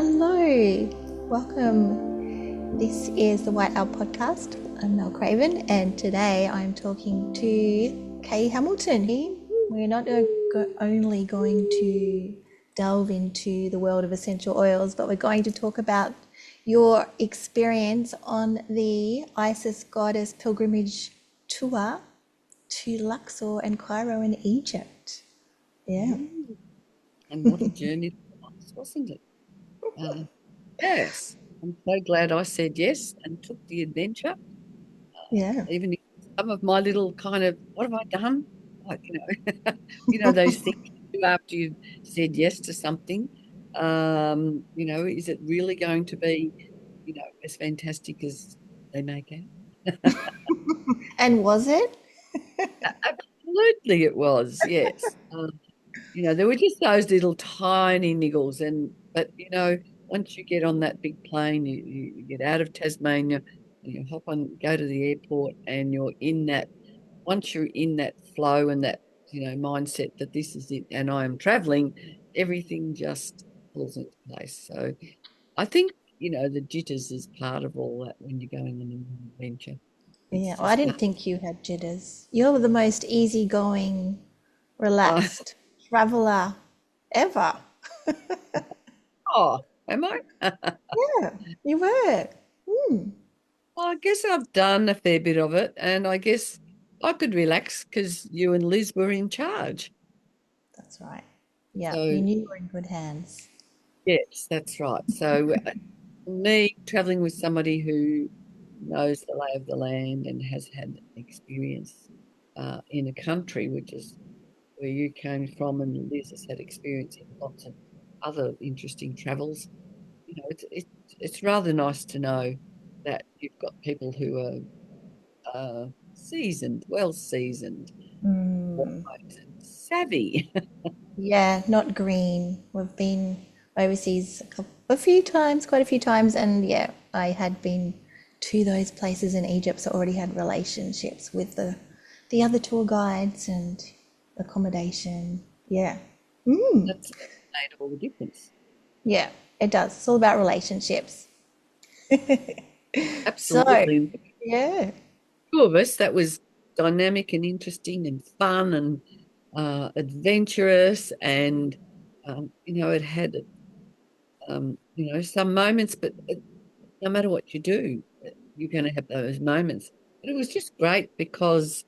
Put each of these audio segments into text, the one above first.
Hello, welcome. This is the White Owl Podcast. I'm Mel Craven, and today I'm talking to Kay Hamilton. We're not only going to delve into the world of essential oils, but we're going to talk about your experience on the Isis Goddess Pilgrimage Tour to Luxor and Cairo in Egypt. Yeah. And what a journey it was, wasn't it? Uh, yes, I'm so glad I said yes and took the adventure. Yeah. Even if some of my little kind of, what have I done? Like, those things you do after you've said yes to something. Is it really going to be, as fantastic as they make out? And was it? Absolutely, it was. Yes. There were just those little tiny niggles, but once you get on that big plane, you get out of Tasmania, and you hop on, go to the airport, and you're in that. Once you're in that flow and that mindset that this is it, and I am traveling, everything just falls into place. So I think the jitters is part of all that when you're going on an adventure. Yeah, It's well, I just didn't think you had jitters. You're the most easygoing, relaxed traveler ever. oh, am I? Yeah, you were. Hmm, Well, I guess I've done a fair bit of it, and I guess I could relax because you and Liz were in charge. that's right. Yeah, you So, knew you were in good hands. yes, that's right. So, me traveling with somebody who knows the lay of the land and has had experience in a country, which is where you came from, and Liz has had experience in lots of other interesting travels. It's rather nice to know that you've got people who are seasoned, well seasoned, wise Hmm. and savvy. Yeah, not green. We've been overseas a few times, quite a few times, and yeah, I had been to those places in Egypt, so already had relationships with the other tour guides and accommodation. Yeah. That's made all the difference. Yeah, it does. It's all about relationships. So, Absolutely. yeah. Two of us, that was dynamic and interesting and fun and adventurous. And, it had, some moments, but no matter what you do, you're going to have those moments. But it was just great because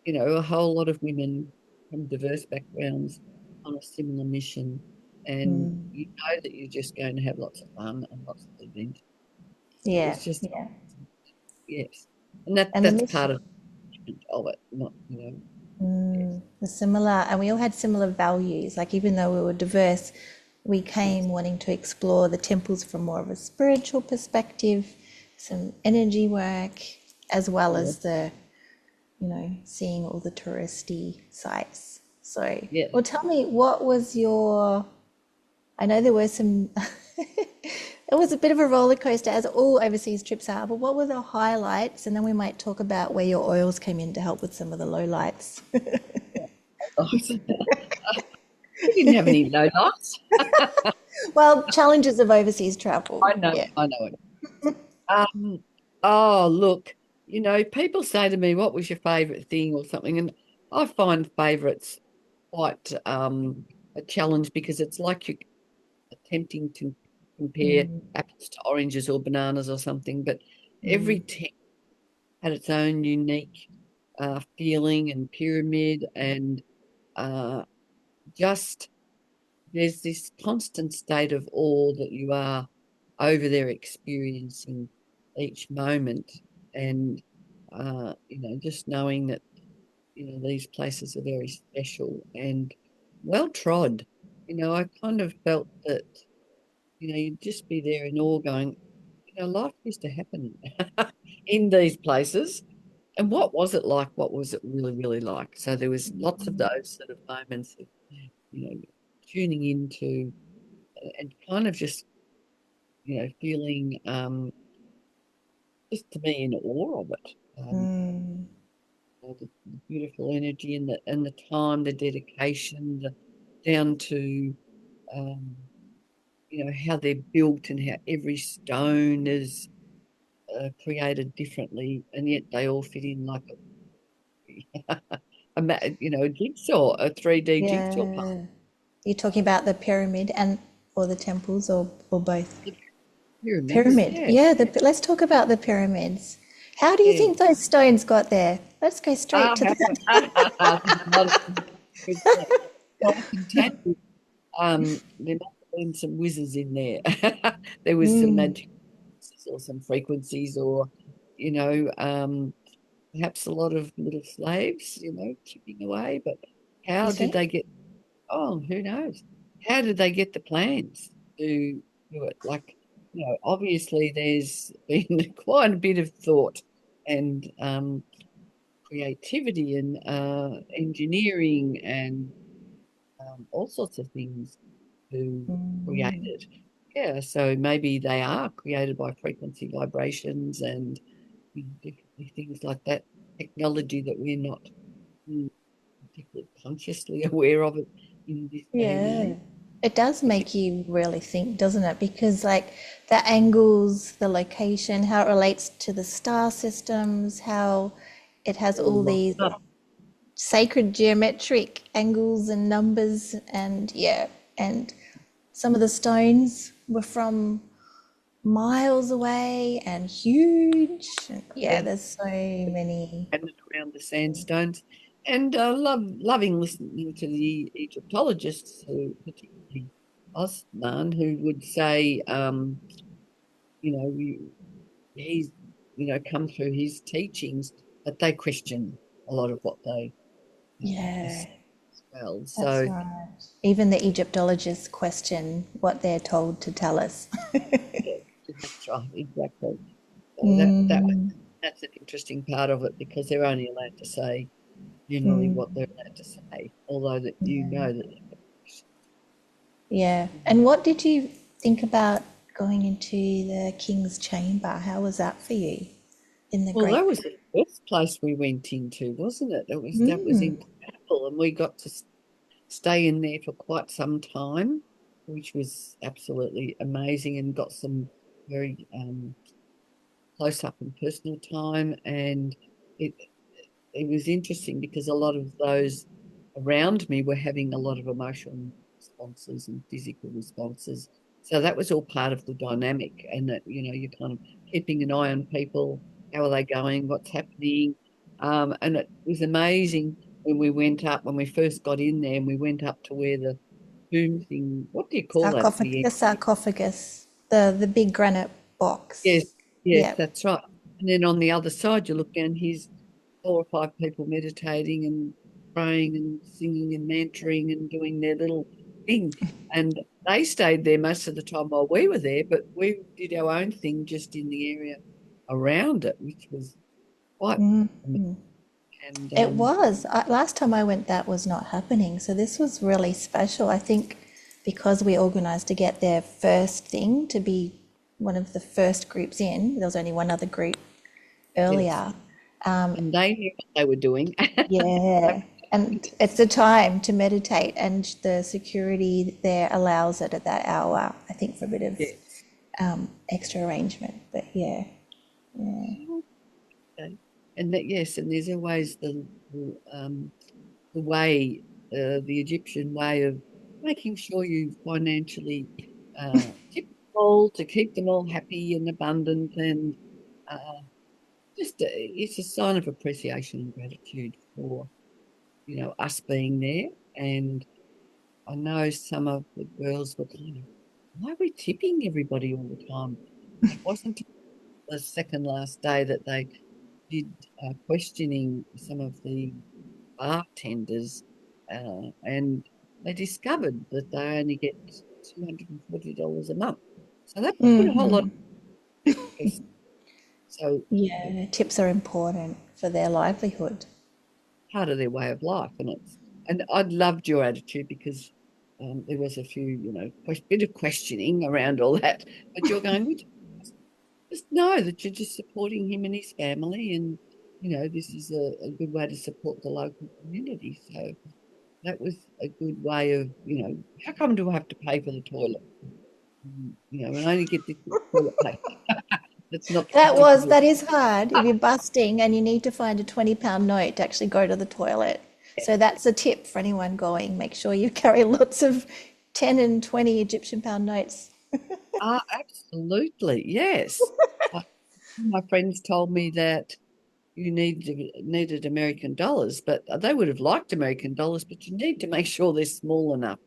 a whole lot of women from diverse backgrounds on a similar mission. And Mm, you know that you're just going to have lots of fun and lots of adventure. It yeah, was just, yeah. yes. And that And the that's mission, part of it, not, yes. the similar, and we all had similar values. Like, even though we were diverse, we came Yes. wanting to explore the temples from more of a spiritual perspective, some energy work, as well Yeah. as seeing all the touristy sites. So, Yeah. well, tell me, what was your I know there were some, it was a bit of a roller coaster, as all overseas trips are, but what were the highlights? And then we might talk about where your oils came in to help with some of the lowlights. We didn't have any lowlights. Well, challenges of overseas travel. Yeah. I know it. Um, oh, look, people say to me, what was your favorite thing or something? And I find favorites quite a challenge because it's like you're attempting to compare Mm, apples to oranges or bananas or something, but every mm, tent had its own unique feeling and pyramid and uh, just there's this constant state of awe that you are over there experiencing each moment and just knowing that these places are very special and well trod. I kind of felt that you'd just be there in awe going, life used to happen in these places. And what was it like? What was it really, really like? So there was lots of those sort of moments of, you know, tuning into and kind of just, feeling just to be in awe of it. mm. The beautiful energy and the time, the dedication, down to um, how they're built and how every stone is created differently, and yet they all fit in like a jigsaw, a 3D jigsaw puzzle. Yeah. You're talking about the pyramid and or the temples or both? The pyramids, Pyramid. yeah, Yeah, let's talk about the pyramids. How do you yeah. think those stones got there? Let's go straight Ah, to that. there's a lot of good stuff. Well, I can tell you, there must have been some whizzes in there. There was some Mm, magic or some frequencies, or you know, um, perhaps a lot of little slaves, chipping away. But you how did see? they get? Oh, who knows? How did they get the plans to do it? Like, obviously there's been quite a bit of thought and creativity and engineering and all sorts of things to create Mm, it. Yeah, so maybe they are created by frequency vibrations and different things like that. Technology that we're not mm, particularly consciously aware of it in this day and yeah. age. It does But yeah, make you really think, doesn't it? Because like the angles, the location, how it relates to the star systems, how it has all all locked these up. sacred geometric angles and numbers and yeah, and some of the stones were from miles away and huge. Yeah, Yeah, there's so many. and around the sandstones. And loving listening to the Egyptologists, who particularly Osman, who would say, you know, he's, come through his teachings, but they question a lot of what they are Yeah, saying as well. that's So, right. Even the Egyptologists question what they're told to tell us. yeah, that's right, exactly. So Mm, that's an interesting part of it, because they're only allowed to say generally what mm, they're allowed to say, although that yeah. that Yeah. And what did you think about going into the King's Chamber? How was that for you in the well, Great? that was the first place we went into, wasn't it? That was Mm, incredible, and we got to stay in there for quite some time, which was absolutely amazing, and got some very close up and personal time, and it it was interesting because a lot of those around me were having a lot of emotional responses and physical responses. So that was all part of the dynamic, and that you're kind of keeping an eye on people. How are they going? What's happening? And it was amazing when we went up, when we first got in there, and we went up to where the tomb thing. What do you call that at the end? the sarcophagus, the big granite Yes, box. yes, Yeah. that's right. And then on the other side, you look down, here's 4 or 5 people meditating and praying and singing and mantering and doing their little thing. And they stayed there most of the time while we were there, but we did our own thing just in the area around it, which was quite Mm. amazing. And It was. Last time I went, that was not happening. So this was really special. I think because we organised to get there first thing, to be one of the first groups in, there was only one other group yes, earlier. and they knew what they were doing. Yeah. And it's a time to meditate, and the security there allows it at that hour, I think, for a bit of Yes. extra arrangement. But yeah, Okay. And that, yes, and there's always the way, the Egyptian way of making sure you financially tip them all to keep them all happy and abundant, and uh, just it's a sign of appreciation and gratitude for us being there. And I know some of the girls were kind of, why are we tipping everybody all the time? And it wasn't the second last day that they did questioning some of the bartenders, and they discovered that they only get $240 a month. So that put a whole lot of perspective. So it's yeah, tips are important for their livelihood. part of their way of life, and I loved your attitude, because there was a few, bit of questioning around all that, but you're going, "We just know that you're just supporting him and his family, and this is a good way to support the local community." So that was a good way of, how come do I have to pay for the toilet? And I only get this toilet paper. That's not particularly. That is hard if you're busting and you need to find a 20-pound note to actually go to the toilet. So that's a tip for anyone going. Make sure you carry lots of 10 and 20 Egyptian pound notes. Absolutely, yes. Uh, my friends told me that you needed American dollars, but they would have liked American dollars, but you need to make sure they're small enough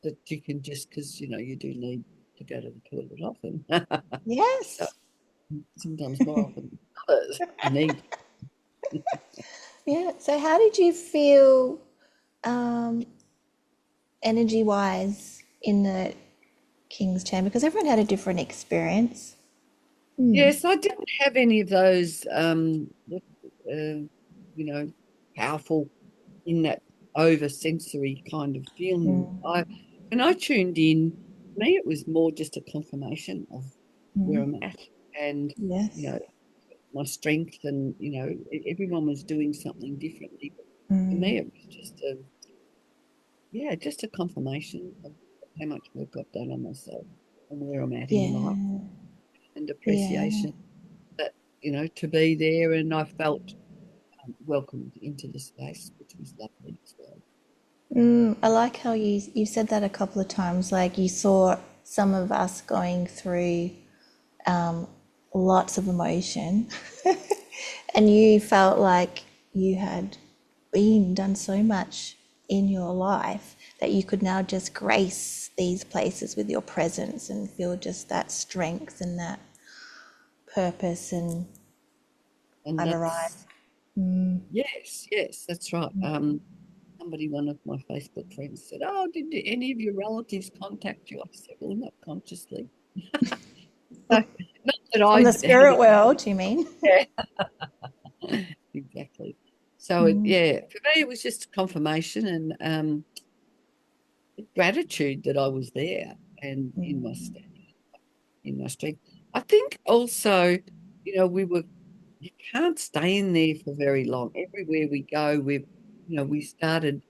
that you can just, because you do need to go to the toilet often. So Yes. sometimes more often than others, you need. Yeah. So how did you feel um, energy wise in the King's Chamber? Because everyone had a different experience. Yes, I didn't have any of those, uh, you know, powerful in that over sensory kind of feeling. Mm, When I tuned in, for me, it was more just a confirmation of where mm, I'm at and, you yes. know, my strength and, everyone was doing something differently. But for Mm, me, it was just a confirmation of how much work I've done on myself and where I'm at in life yeah. and Yeah. appreciation that, to be there. And I felt welcomed into the space, which was lovely as well. I like how you said that a couple of times. Like you saw some of us going through um, lots of emotion, and you felt like you had been done so much in your life that you could now just grace these places with your presence and feel just that strength and that purpose. And And I've that's, arrived. Mm, yes, that's right. One of my Facebook friends said, "Oh, did any of your relatives contact you?" I said, "Well, not consciously." So, not that from I the had spirit it. world, you mean? Yeah, exactly. So, Mm, for me, it was just confirmation and gratitude that I was there and in my strength. I think also, you can't stay in there for very long. Everywhere we go, we started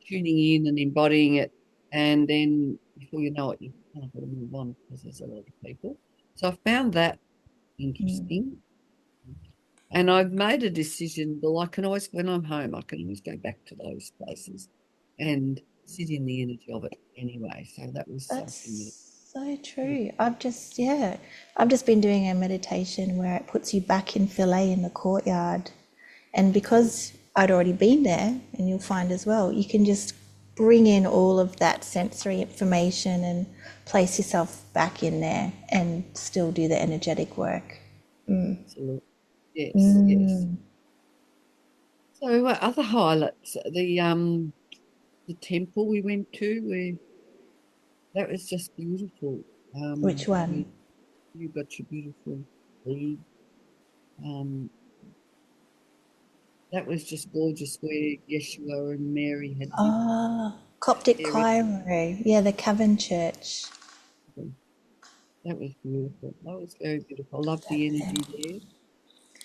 tuning in and embodying it. And then before you know it, you kind of got to move on because there's a lot of people. So I found that interesting. And I've made a decision, well, I can always, when I'm home, I can always go back to those places and sit in the energy of it anyway. So that was something that, that's so true. I've just been doing a meditation where it puts you back in filet in the courtyard. And because I'd already been there, and you'll find as well, you can just bring in all of that sensory information and place yourself back in there and still do the energetic work. absolutely, yes, yes. Mm. So other highlights, the temple we went to, that was just beautiful. Which one? Where you got your beautiful bead. Um, that was just gorgeous. Where Yeshua and Mary had lived Ah, Coptic there. Cairo. Yeah, the Cavern Church. That was beautiful. That was very beautiful. I loved the That's energy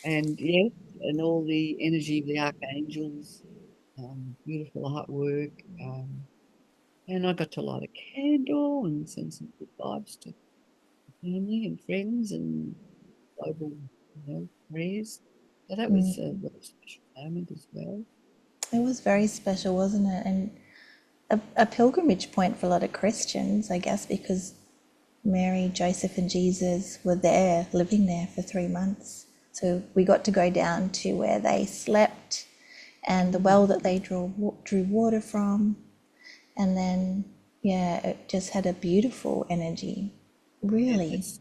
there, and yes, and all the energy of the archangels. Beautiful artwork. And I got to light a candle and send some good vibes to family and friends and global, prayers. So that was a very special moment as well. It was very special, wasn't it? And a pilgrimage point for a lot of Christians, I guess, because Mary, Joseph, and Jesus were there, living there for 3 months. So we got to go down to where they slept and the well that they drew water from. And then, yeah, it just had a beautiful energy, Yeah, really. it's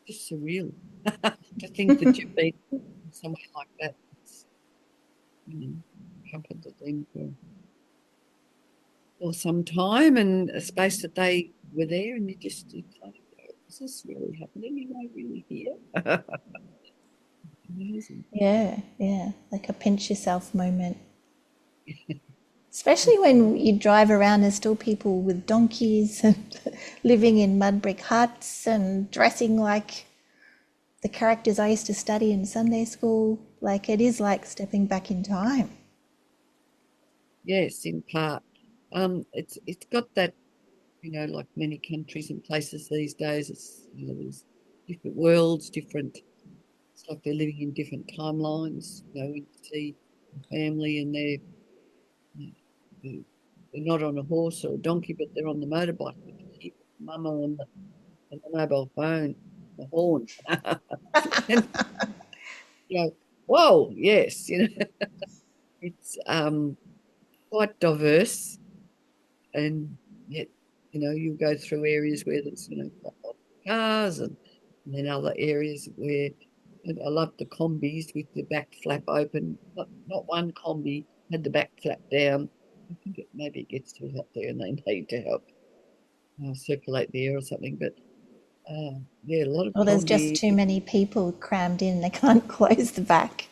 just surreal to think that you've been somewhere like that. It's, comforted them for some time and a space that they were there, and you kind of go, is this really happening? Am I really here? Amazing. Yeah, yeah, like a pinch yourself moment. Especially when you drive around, there's still people with donkeys and living in mud brick huts and dressing like the characters I used to study in Sunday school. Like it is like stepping back in time. Yes, in part. It's got that like many countries and places these days, it's, there's different worlds, different, it's like they're living in different timelines. When you see a family and they're not on a horse or a donkey, but they're on the motorbike with the kid, mama on the mobile phone, the horn. And whoa, yes, it's quite diverse, and yet, you go through areas where there's, quite a lot of cars, and then other areas where, and I love the combis with the back flap open. Not one combi had the back flap down. I think maybe it gets too hot there and they need to help circulate the air or something. But yeah, a lot of Or there's just combi. too many people crammed in, they can't close the back.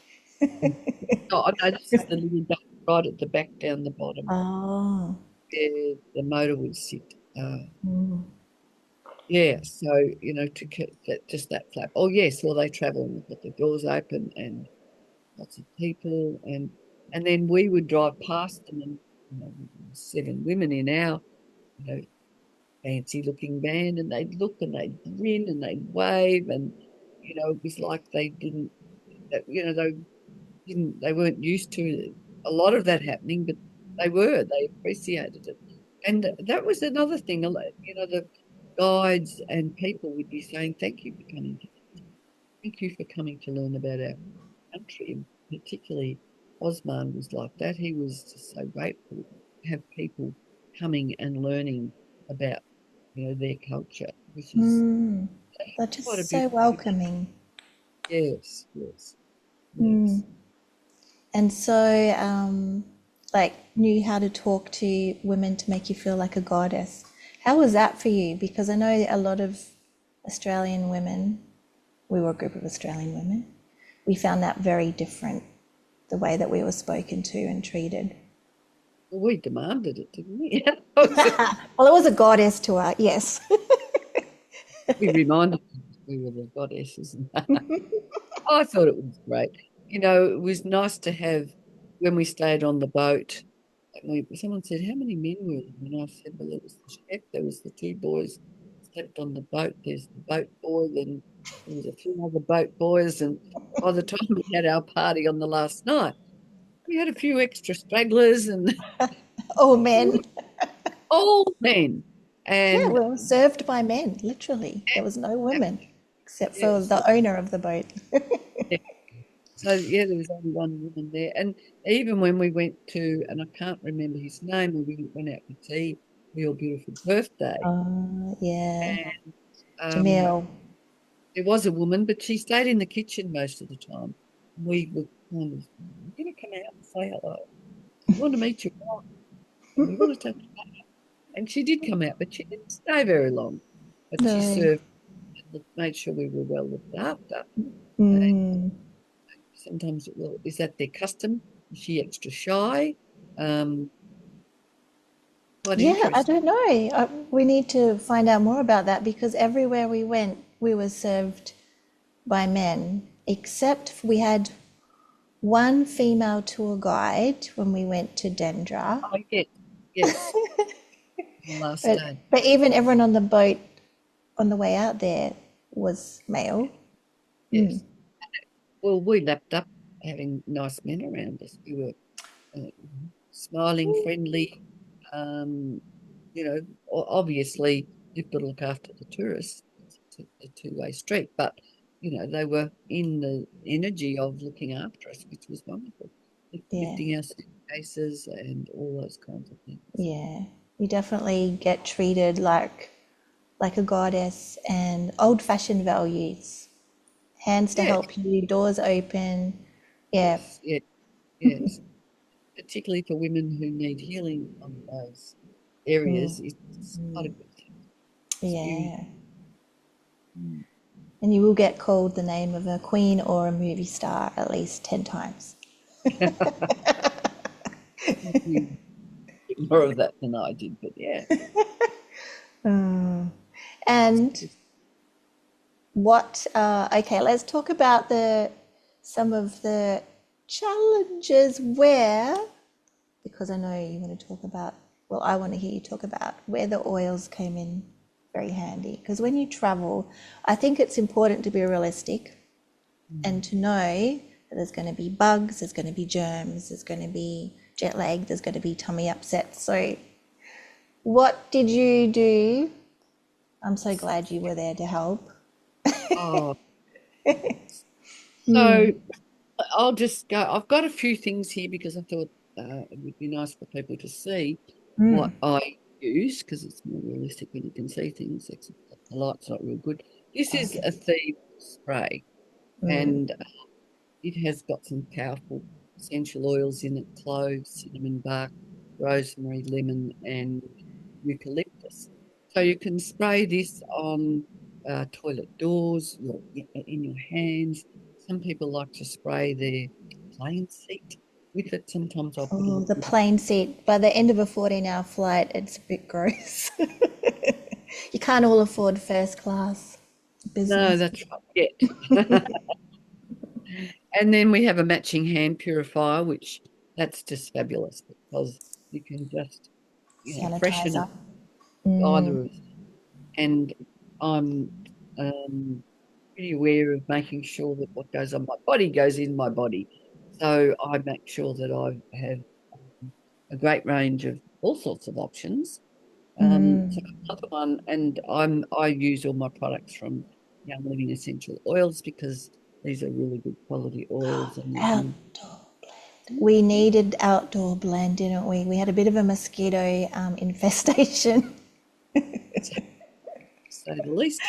Oh, no, this is the living duct right at the back down the bottom Oh. where the motor would sit. Mm. Yeah, so to get just that flap. Oh yes, well they travel and they've got the doors open and lots of people, and then we would drive past them, and 7 women in our fancy looking van, and they'd look and they'd grin and they'd wave, and it was like they didn't, they weren't used to a lot of that happening, but they appreciated it. And that was another thing, the guides and people would be saying, thank you for coming to thank you for coming to learn about our country. And particularly Osman was like that. He was just so grateful to have people coming and learning about, their culture, which is Mm. They're quite a just so beautiful thing. welcoming. Yes, yes, Mm. yes. And so, like, knew how to talk to women to make you feel like a goddess. How was that for you? Because I know a lot of Australian women, we were a group of Australian women, we found that very different, the way that we were spoken to and treated. Well, we demanded it, didn't we? Well, it was a goddess to us, yes. We reminded them we were the goddesses. I thought it was great. It was nice to have when we stayed on the boat. Someone said, "How many men were there?" And I said, "Well, there was the chef, there was the 2 boys slept on the boat. There's the boat boy, then there was a few other boat boys, and by the time we had our party on the last night, we had a few extra stragglers and Oh, men. old men, Yeah, and we were served by men, literally. There was no women except for yes, the owner of the boat. yeah. So yeah, there was only one woman there, and even when we went to, and I can't remember his name, when we went out for tea for your beautiful birthday, Yeah. and Jamil. there was a woman, but she stayed in the kitchen most of the time. We were kind of, "You're going to come out and say hello. We want to meet your wife, and we want to take you back." And she did come out, but she didn't stay very long. But she No. served and made sure we were well looked after. And Mm. sometimes, well, is that their custom? Is she extra shy? Um, quite Yeah, I interesting. don't know. We need to find out more about that because everywhere we went, we were served by men, except we had one female tour guide when we went to Dendra. Oh, yes, yes, the last But day. but even everyone on the boat on the way out there was male. Mm. Yes. Well, we lapped up having nice men around us. We were uh, smiling, friendly. Um, obviously you've got to look after the tourists. It's a two-way street, but they were in the energy of looking after us, which was wonderful. Yeah, Lifting our suitcases and all those kinds of things. yeah. You definitely get treated like a goddess and old-fashioned values. Hands to Yes, help you, doors open. Yeah. yes, yes, yes. Particularly for women who need healing on those areas, it's quite a good experience. Yeah. Mm. And you will get called the name of a queen or a movie star at least 10 times. You get more of that than I did, but yeah. And okay, let's talk about some of the challenges because I know you want to talk about well, I want to hear you talk about where the oils came in very handy. Because when you travel, I think it's important to be realistic and to know that there's going to be bugs, there's going to be germs, there's going to be jet lag, there's going to be tummy upset. So, what did you do? I'm so glad you were there to help. Oh, so I'll just go. I've got a few things here because I thought it would be nice for people to see what I use because it's more realistic when you can see things, except that the light's not real good. This is Okay. a theme spray, and it has got some powerful essential oils in it: cloves, cinnamon bark, rosemary, lemon, and eucalyptus. So you can spray this on toilet doors, in your hands. Some people like to spray their plane seat with it. Sometimes I'll put a Oh, little the bit. plane seat. By the end of a 14-hour flight, it's a bit gross. You can't all afford first class No, business. that's right. Yet. And then we have a matching hand purifier, which that's just fabulous because you can just, freshen Sanitizer. up either of. And I'm pretty aware of making sure that what goes on my body goes in my body. So I make sure that I have a great range of all sorts of options. So another one, and I use all my products from Young Living Essential Oils because these are really good quality oils and there's no. Outdoor. We needed outdoor blend, didn't we? We had a bit of a mosquito infestation. To say the least.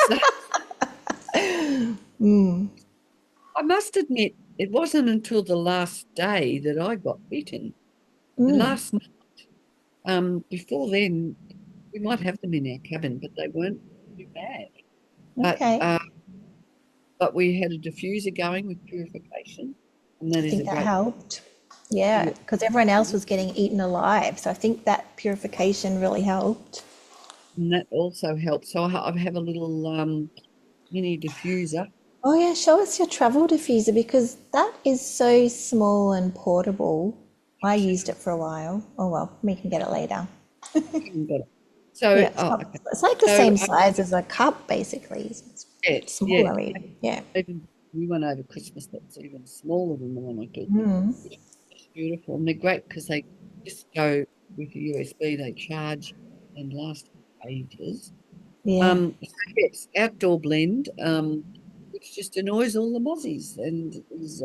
So I must admit, it wasn't until the last day that I got bitten. The last night, before then, we might have them in our cabin, but they weren't too bad. But Okay. uh, but we had a diffuser going with purification, and I that is think a that great helped. Yeah, tool. because everyone else was getting eaten alive. So I think that purification really helped. And that also helps. So I have a little mini diffuser. Oh, yeah, show us your travel diffuser because that is so small and portable. I used it for a while. Oh, well, we can get it later. Haven't got it. So, Yeah, okay. it's like the So, same size as a cup, basically. It's yeah, yeah. smaller, even. Yeah. Even we went over Christmas that's even smaller than the one I took, which is beautiful. And they're great because they just go with a USB, they charge and last ages. Yeah. So yes, outdoor blend, which just annoys all the mozzies and is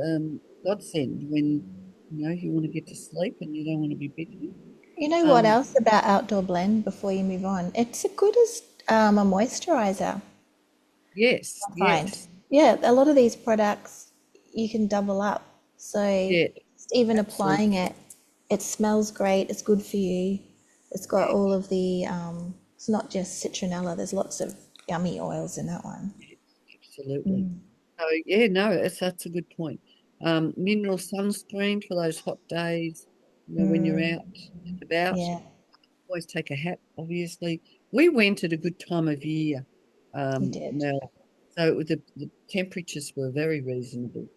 godsend when you want to get to sleep and you don't want to be bitten. You know what Um, else about outdoor blend before you move on? It's as good as a moisturizer, yes, I find. yes, Yeah, a lot of these products you can double up. So yeah, just even applying absolutely, it, it smells great. It's good for you. It's got yeah, all of the, it's not just citronella. There's lots of yummy oils in that one. yes, absolutely. So yeah, no, that's a good point. Mineral sunscreen for those hot days, when you're out and about. Yeah, Always take a hat, obviously. We went at a good time of year, you did. Mel. So the temperatures were very reasonable.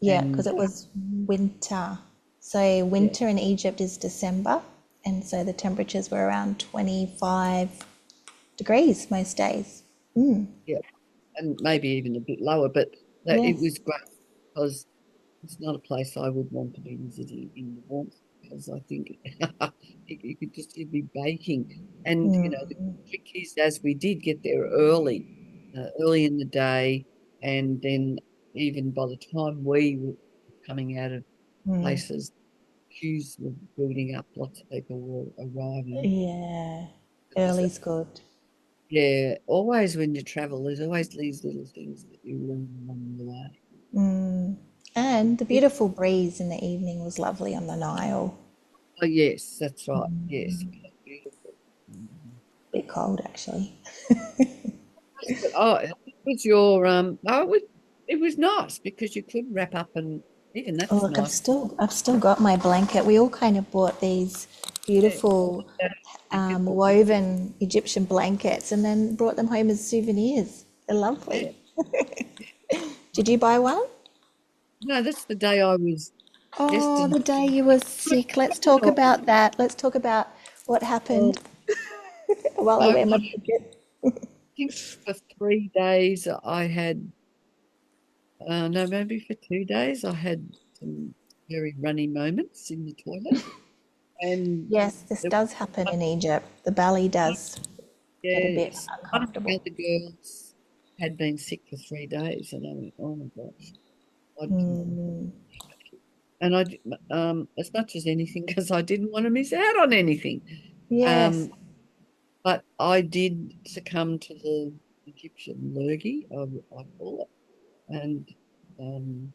Yeah, because And it was winter. So yeah, winter in Egypt is December, and so the temperatures were around 25 degrees most days. yeah, and maybe even a bit lower, but it Yes. was great because it's not a place I would want to be visiting in the warmth because I think you could just you'd be baking. And the trick is, as we did get there early in the day, and then even by the time we were coming out of places, queues were building up. Lots of people were arriving. Yeah, There's early's good. Yeah, always when you travel, there's always these little things that you learn along the way. And the Yeah. beautiful breeze in the evening was lovely on the Nile. Oh, yes, that's right. Yes, beautiful. Mhm. Bit cold actually. Oh, it was your oh, it was nice because you could wrap up and even Oh, that's look, I've nice. still I've still got my blanket. We all kind of bought these Yeah, beautiful yeah, blanket. woven Egyptian blankets and then brought them home as souvenirs. They're Yeah. lovely. Did you buy one? No, that's the day I was. Oh, destined the day you were sick. Let's talk to about that. Let's talk about what well, happened while I wear my I ticket. think for 3 days I had, no, maybe for 2 days I had some very runny moments in the toilet. And Yes, this there does happen was in Egypt. The belly one, does get a bit yes, one of the uncomfortable. other girls had been sick for 3 days, and I went, oh my gosh, I didn't. Mm, And as much as anything, because I didn't want to miss out on anything. yes. Um, but I did succumb to the Egyptian lurgy, I call it, um,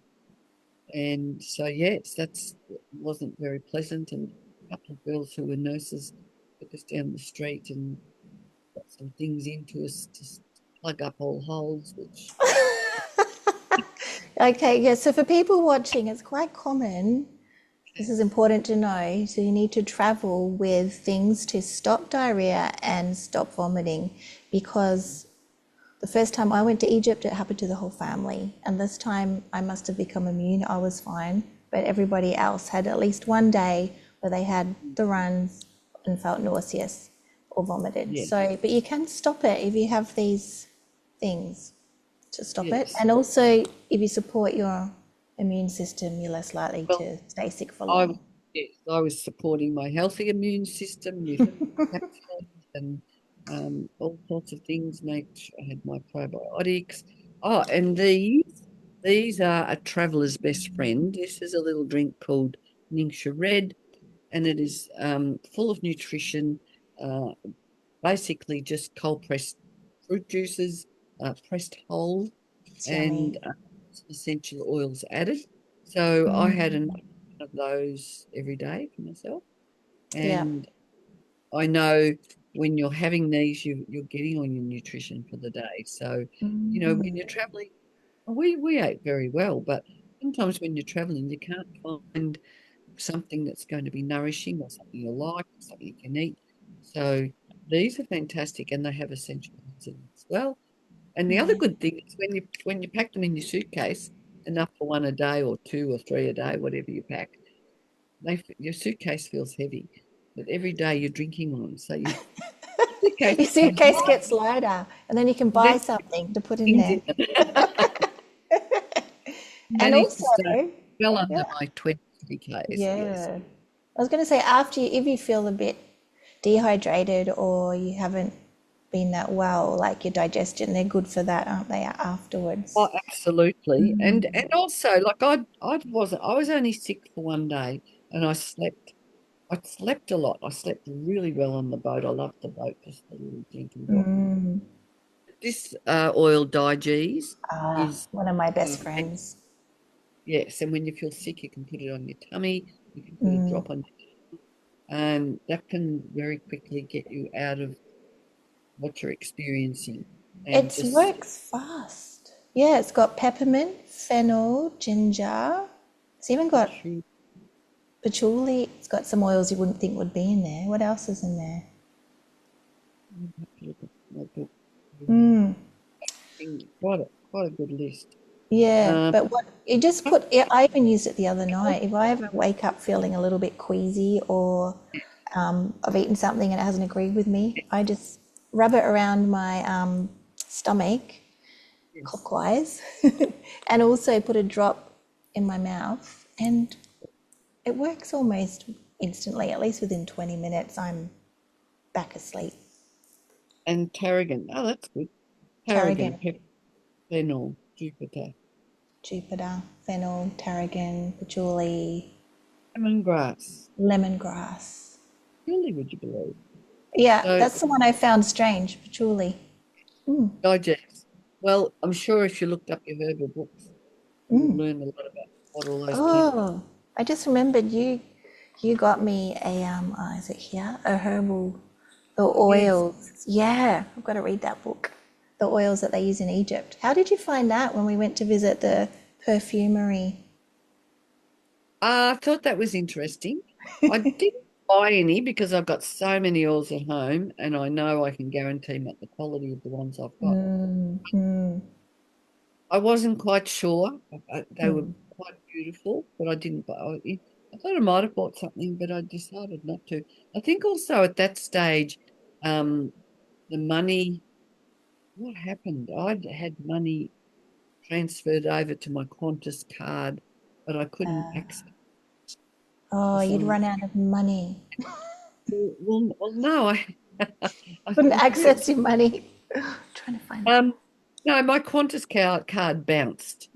and so yes, that's wasn't very pleasant. And a couple of girls who were nurses took us down the street and got some things into us to plug up all holes, which Okay, yeah. So for people watching, it's quite common. This is important to know. So you need to travel with things to stop diarrhea and stop vomiting because the first time I went to Egypt, it happened to the whole family. And this time I must have become immune. I was fine. But everybody else had at least one day where they had the runs and felt nauseous or vomited. yeah, So, but you can stop it if you have these things to stop it. yes. And also, if you support your immune system, you're less likely Well, to stay sick for I was long. yes, I was supporting my healthy immune system with capsules and all sorts of things. Make sure I had my probiotics. Oh, and these are a traveller's best friend. This is a little drink called Ningxia Red, and it is full of nutrition. Uh, Basically, just cold pressed fruit juices, pressed whole, It's and yummy. some essential oils added. So I had Mm, enough of those every day for myself. yeah. And I know when you're having these, you're getting on your nutrition for the day. So, when Mm, you're traveling, we ate very well, but sometimes when you're traveling, you can't find something that's going to be nourishing or something you like, or something you can eat. So these are fantastic, and they have essential oils in them as well. And the other yeah. good thing is when you pack them in your suitcase, enough for one a day or two or three a day, whatever you pack, your suitcase feels heavy. But every day you're drinking one, so your suitcase Your becomes suitcase light, gets lighter, and then you can and then buy something to put in things there. in it. And Managed to also, stay well under yeah, my 20 Ks, yes. yeah. I was going to say, after you, if you feel a bit dehydrated or you haven't been that well, like your digestion, they're good for that, aren't they, Oh, afterwards? absolutely. And Mm. also, like I was only sick for one day, and I slept a lot. I slept really well on the boat. I loved the boat, just the little gentle rocking. Mm. This oil digees Ah, is one of my best and friends. yes, and when you feel sick, you can put it on your tummy. You can put a Mm. drop on, and that can very quickly get you out of what you're experiencing, and It just works fast. Yeah, it's got peppermint, fennel, ginger. It's even got chew. patchouli. It's got some oils you wouldn't think would be in there. What else is in there? I'll have to look at my book. Mm. Quite a good list. Yeah, Um, but what you just put, yeah, I even used it the other night. If I ever wake up feeling a little bit queasy or I've eaten something and it hasn't agreed with me, I just rub it around my stomach yes. clockwise and also put a drop in my mouth, and it works almost instantly. At least within 20 minutes, I'm back asleep. And tarragon. Oh, that's good. Tarragon, Tarragon, pepper, fennel, Jupiter, Jupiter, fennel, tarragon, patchouli, lemongrass. lemongrass. Really, would you believe? Yeah, So that's the one I found strange, patchouli. Mm, digest. Well, I'm sure if you looked up your herbal books, you would mm. learn a lot about what all those plants. Oh, I just remembered you got me a is it here? A herbal, the Oh, yes. oils. Yeah, I've got to read that book. The oils that they use in Egypt. How did you find that when we went to visit the perfumery? I thought that was interesting. I didn't buy any because I've got so many oils at home, and I know I can guarantee the quality of the ones I've got. Mm, mm, I wasn't quite sure. They were mm. quite beautiful, but I didn't buy. I thought I might have bought something, but I decided not to. I think also at that stage, the money. What happened? I'd had money transferred over to my Qantas card, but I couldn't access it for Oh, you'd some. run out of money. Well, no, I Couldn't yeah, access your money. Trying to find it. um, no, my Qantas card bounced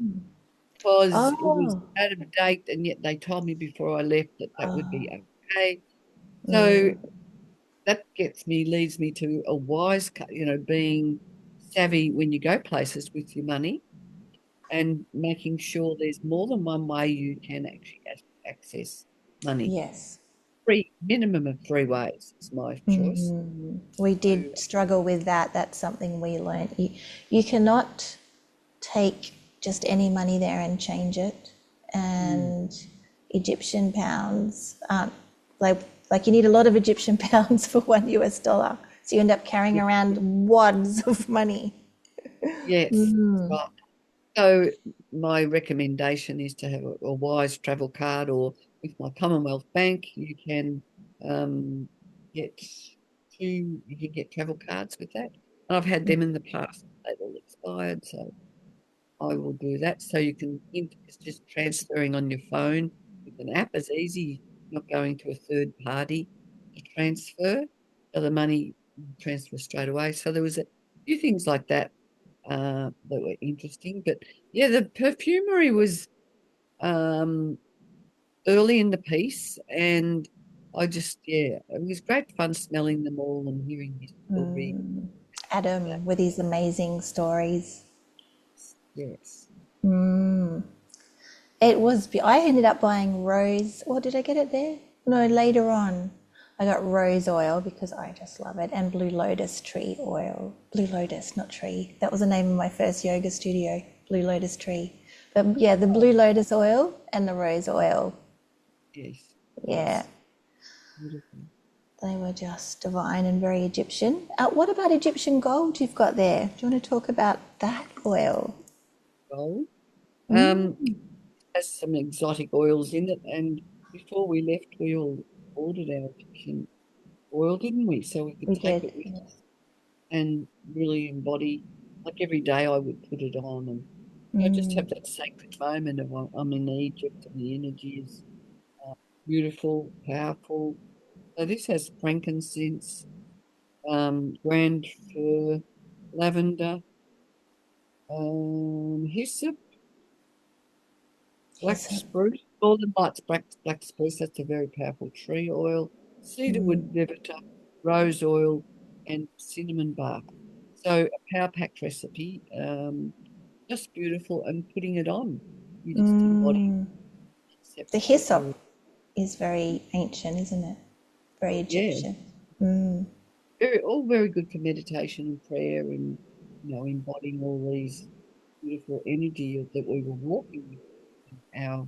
because it was Oh, out of date, and yet they told me before I left that that would be oh, okay. So mm, that leads me to a being savvy when you go places with your money and making sure there's more than one way you can actually access money. yes. Three minimum of 3 ways is my choice. We So did struggle with that. That's something we learned. You cannot take just any money there and change it. mm, And Egyptian pounds aren't like you need a lot of Egyptian pounds for $1. So you end up carrying yeah, around wads of money. yes, right. So my recommendation is to have a Wise travel card, or with my Commonwealth Bank, you can get you can get travel cards with that. And I've had them in the past. They've all expired, so I will do that. So you can, it's just transferring on your phone with an app is easy, not going to a third party to transfer. So the money transfers straight away. So there was a few things like that that were interesting. But yeah, the perfumery was um, early in the piece, and it was great fun smelling them all and hearing his story. Adam with his amazing stories. Yes. It was, I ended up buying rose. Or did I get it there? No, later on. I got rose oil because I just love it, and blue lotus tree oil. Blue lotus, not tree. That was the name of my first yoga studio, Blue Lotus Tree. But yeah, the blue lotus oil and the rose oil. Yes. Yeah, Yes. Beautiful. they were just divine and very Egyptian. What about Egyptian gold you've got there? Do you want to talk about that oil? Gold. Um, has some exotic oils in it, and before we left, we all ordered our Egyptian oil, didn't we? So we could We take did. it with us and really embody. Like every day, I would put it on, and just have that sacred moment of I'm in Egypt, and the energy is uh, beautiful, powerful. So this has frankincense, grand fir, lavender, hyssop, black Hyssop. spruce, northern lights, black spruce. That's a very powerful tree oil. Cedarwood vetiver, rose oil, and cinnamon bark. So a power packed recipe, just beautiful. And putting it on, you just embody The concepts that hyssop you're. is very ancient, isn't it? Very Yeah, Egyptian. all very good for meditation and prayer, and embodying all these beautiful energy that we were walking with in our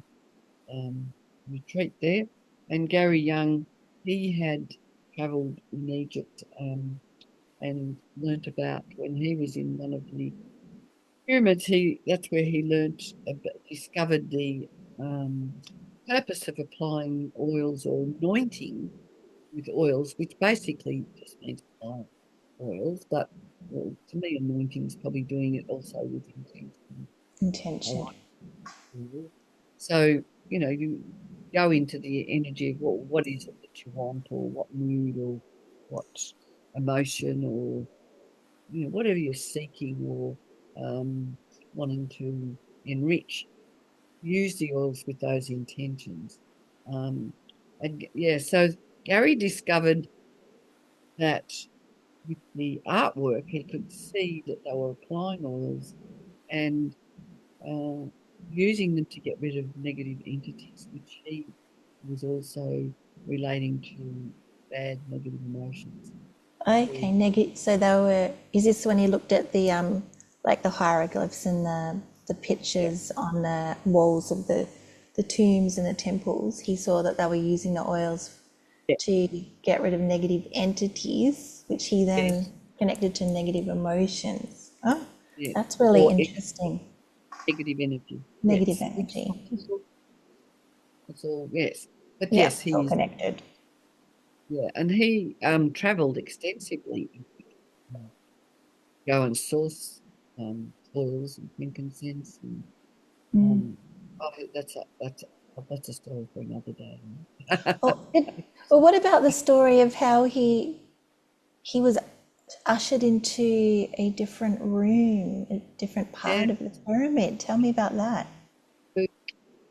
retreat there. And Gary Young, he had travelled in Egypt and learnt about when he was in one of the pyramids. That's where he discovered the um, purpose of applying oils or anointing with oils, which basically just means applying oils. But to me, anointing is probably doing it also with intention. I Intention. like oil. So, you go into the energy of what is it that you want, or what mood, or what emotion, or whatever you're seeking, or wanting to enrich. Use the oils with those intentions. Um, and yeah, so Gary discovered that with the artwork, he could see that they were applying oils and uh, using them to get rid of negative entities, which he was also relating to bad negative emotions. So, Okay, negative. So they were. Is this when he looked at the like the hieroglyphs and the yeah, pictures on the walls of the tombs and the temples? He saw that they were using the oils yeah, to get rid of negative entities, which he then yes, connected to negative emotions. Oh, yeah, that's really or interesting. negative energy. Negative Yes, energy. It's all, yes. But Yeah, yes, it's all he's, connected. yeah, and he travelled extensively, um, go and source oils and frankincense, and Mm. um, oh, that's a story for another day. Well, well, what about the story of how he was ushered into a different room, a different Yeah. part of the pyramid? Tell me about that.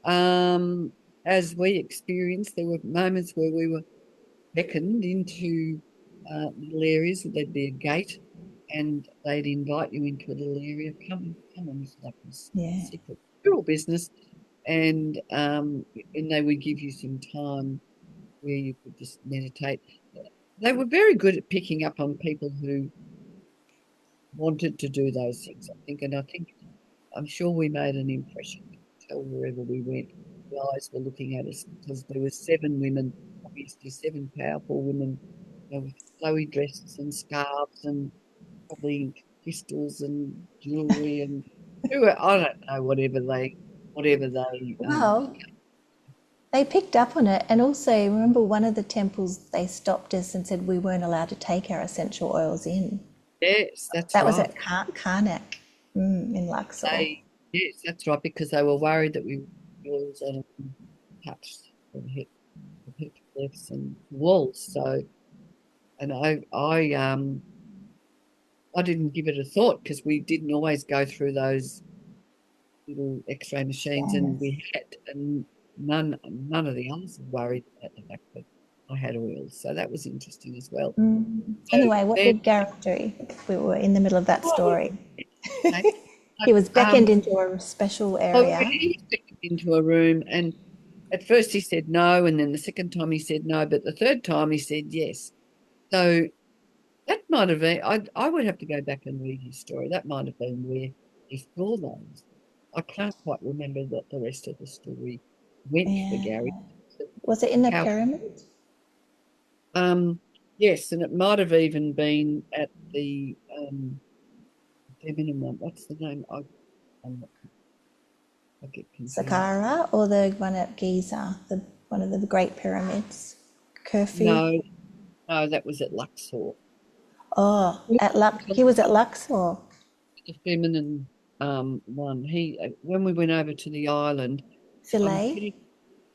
Um, as we experienced, there were moments where we were beckoned into little areas. There'd be a gate, and they'd invite you into a little area. Come on, it's like this Yeah. secret little business, and they would give you some time where you could just meditate. They were very good at picking up on people who wanted to do those things, I think, and I'm sure we made an impression. You could tell wherever we went, the eyes were looking at us because there were seven women, obviously seven powerful women, with flowy dresses and scarves and probably crystals and jewelry and I don't know, whatever they Well, they picked up on it. And also, remember one of the temples, they stopped us and said we weren't allowed to take our essential oils in. yes, that's That was right. at Karnak in Luxor. Yes, that's right, because they were worried that we oils on touched the petroglyphs and walls. So, and I didn't give it a thought because we didn't always go through those little X-ray machines, and Scanners. we had, and none of the others were worried about the fact that I had oils. So that was interesting as well. So Anyway, what then, did Gareth do? We were in the middle of that oh, story. okay. He was Um, beckoned into a special well, area. he was taken into a room, and at first he said no, and then the second time he said no, but the third time he said yes. So that might have been, I would have to go back and read his story. That might have been where he saw those. I can't quite remember what the rest of the story went for Yeah. Gary. Was it in the How, pyramid? yes, and it might have even been at the feminine one. What's the name? I get confused. Saqqara or the one at Giza, one of the great pyramids? Khufu. No, no, that was at Luxor. Oh, he was at Luxor. The feminine one. When we went over to the island, I'm Philae, pretty,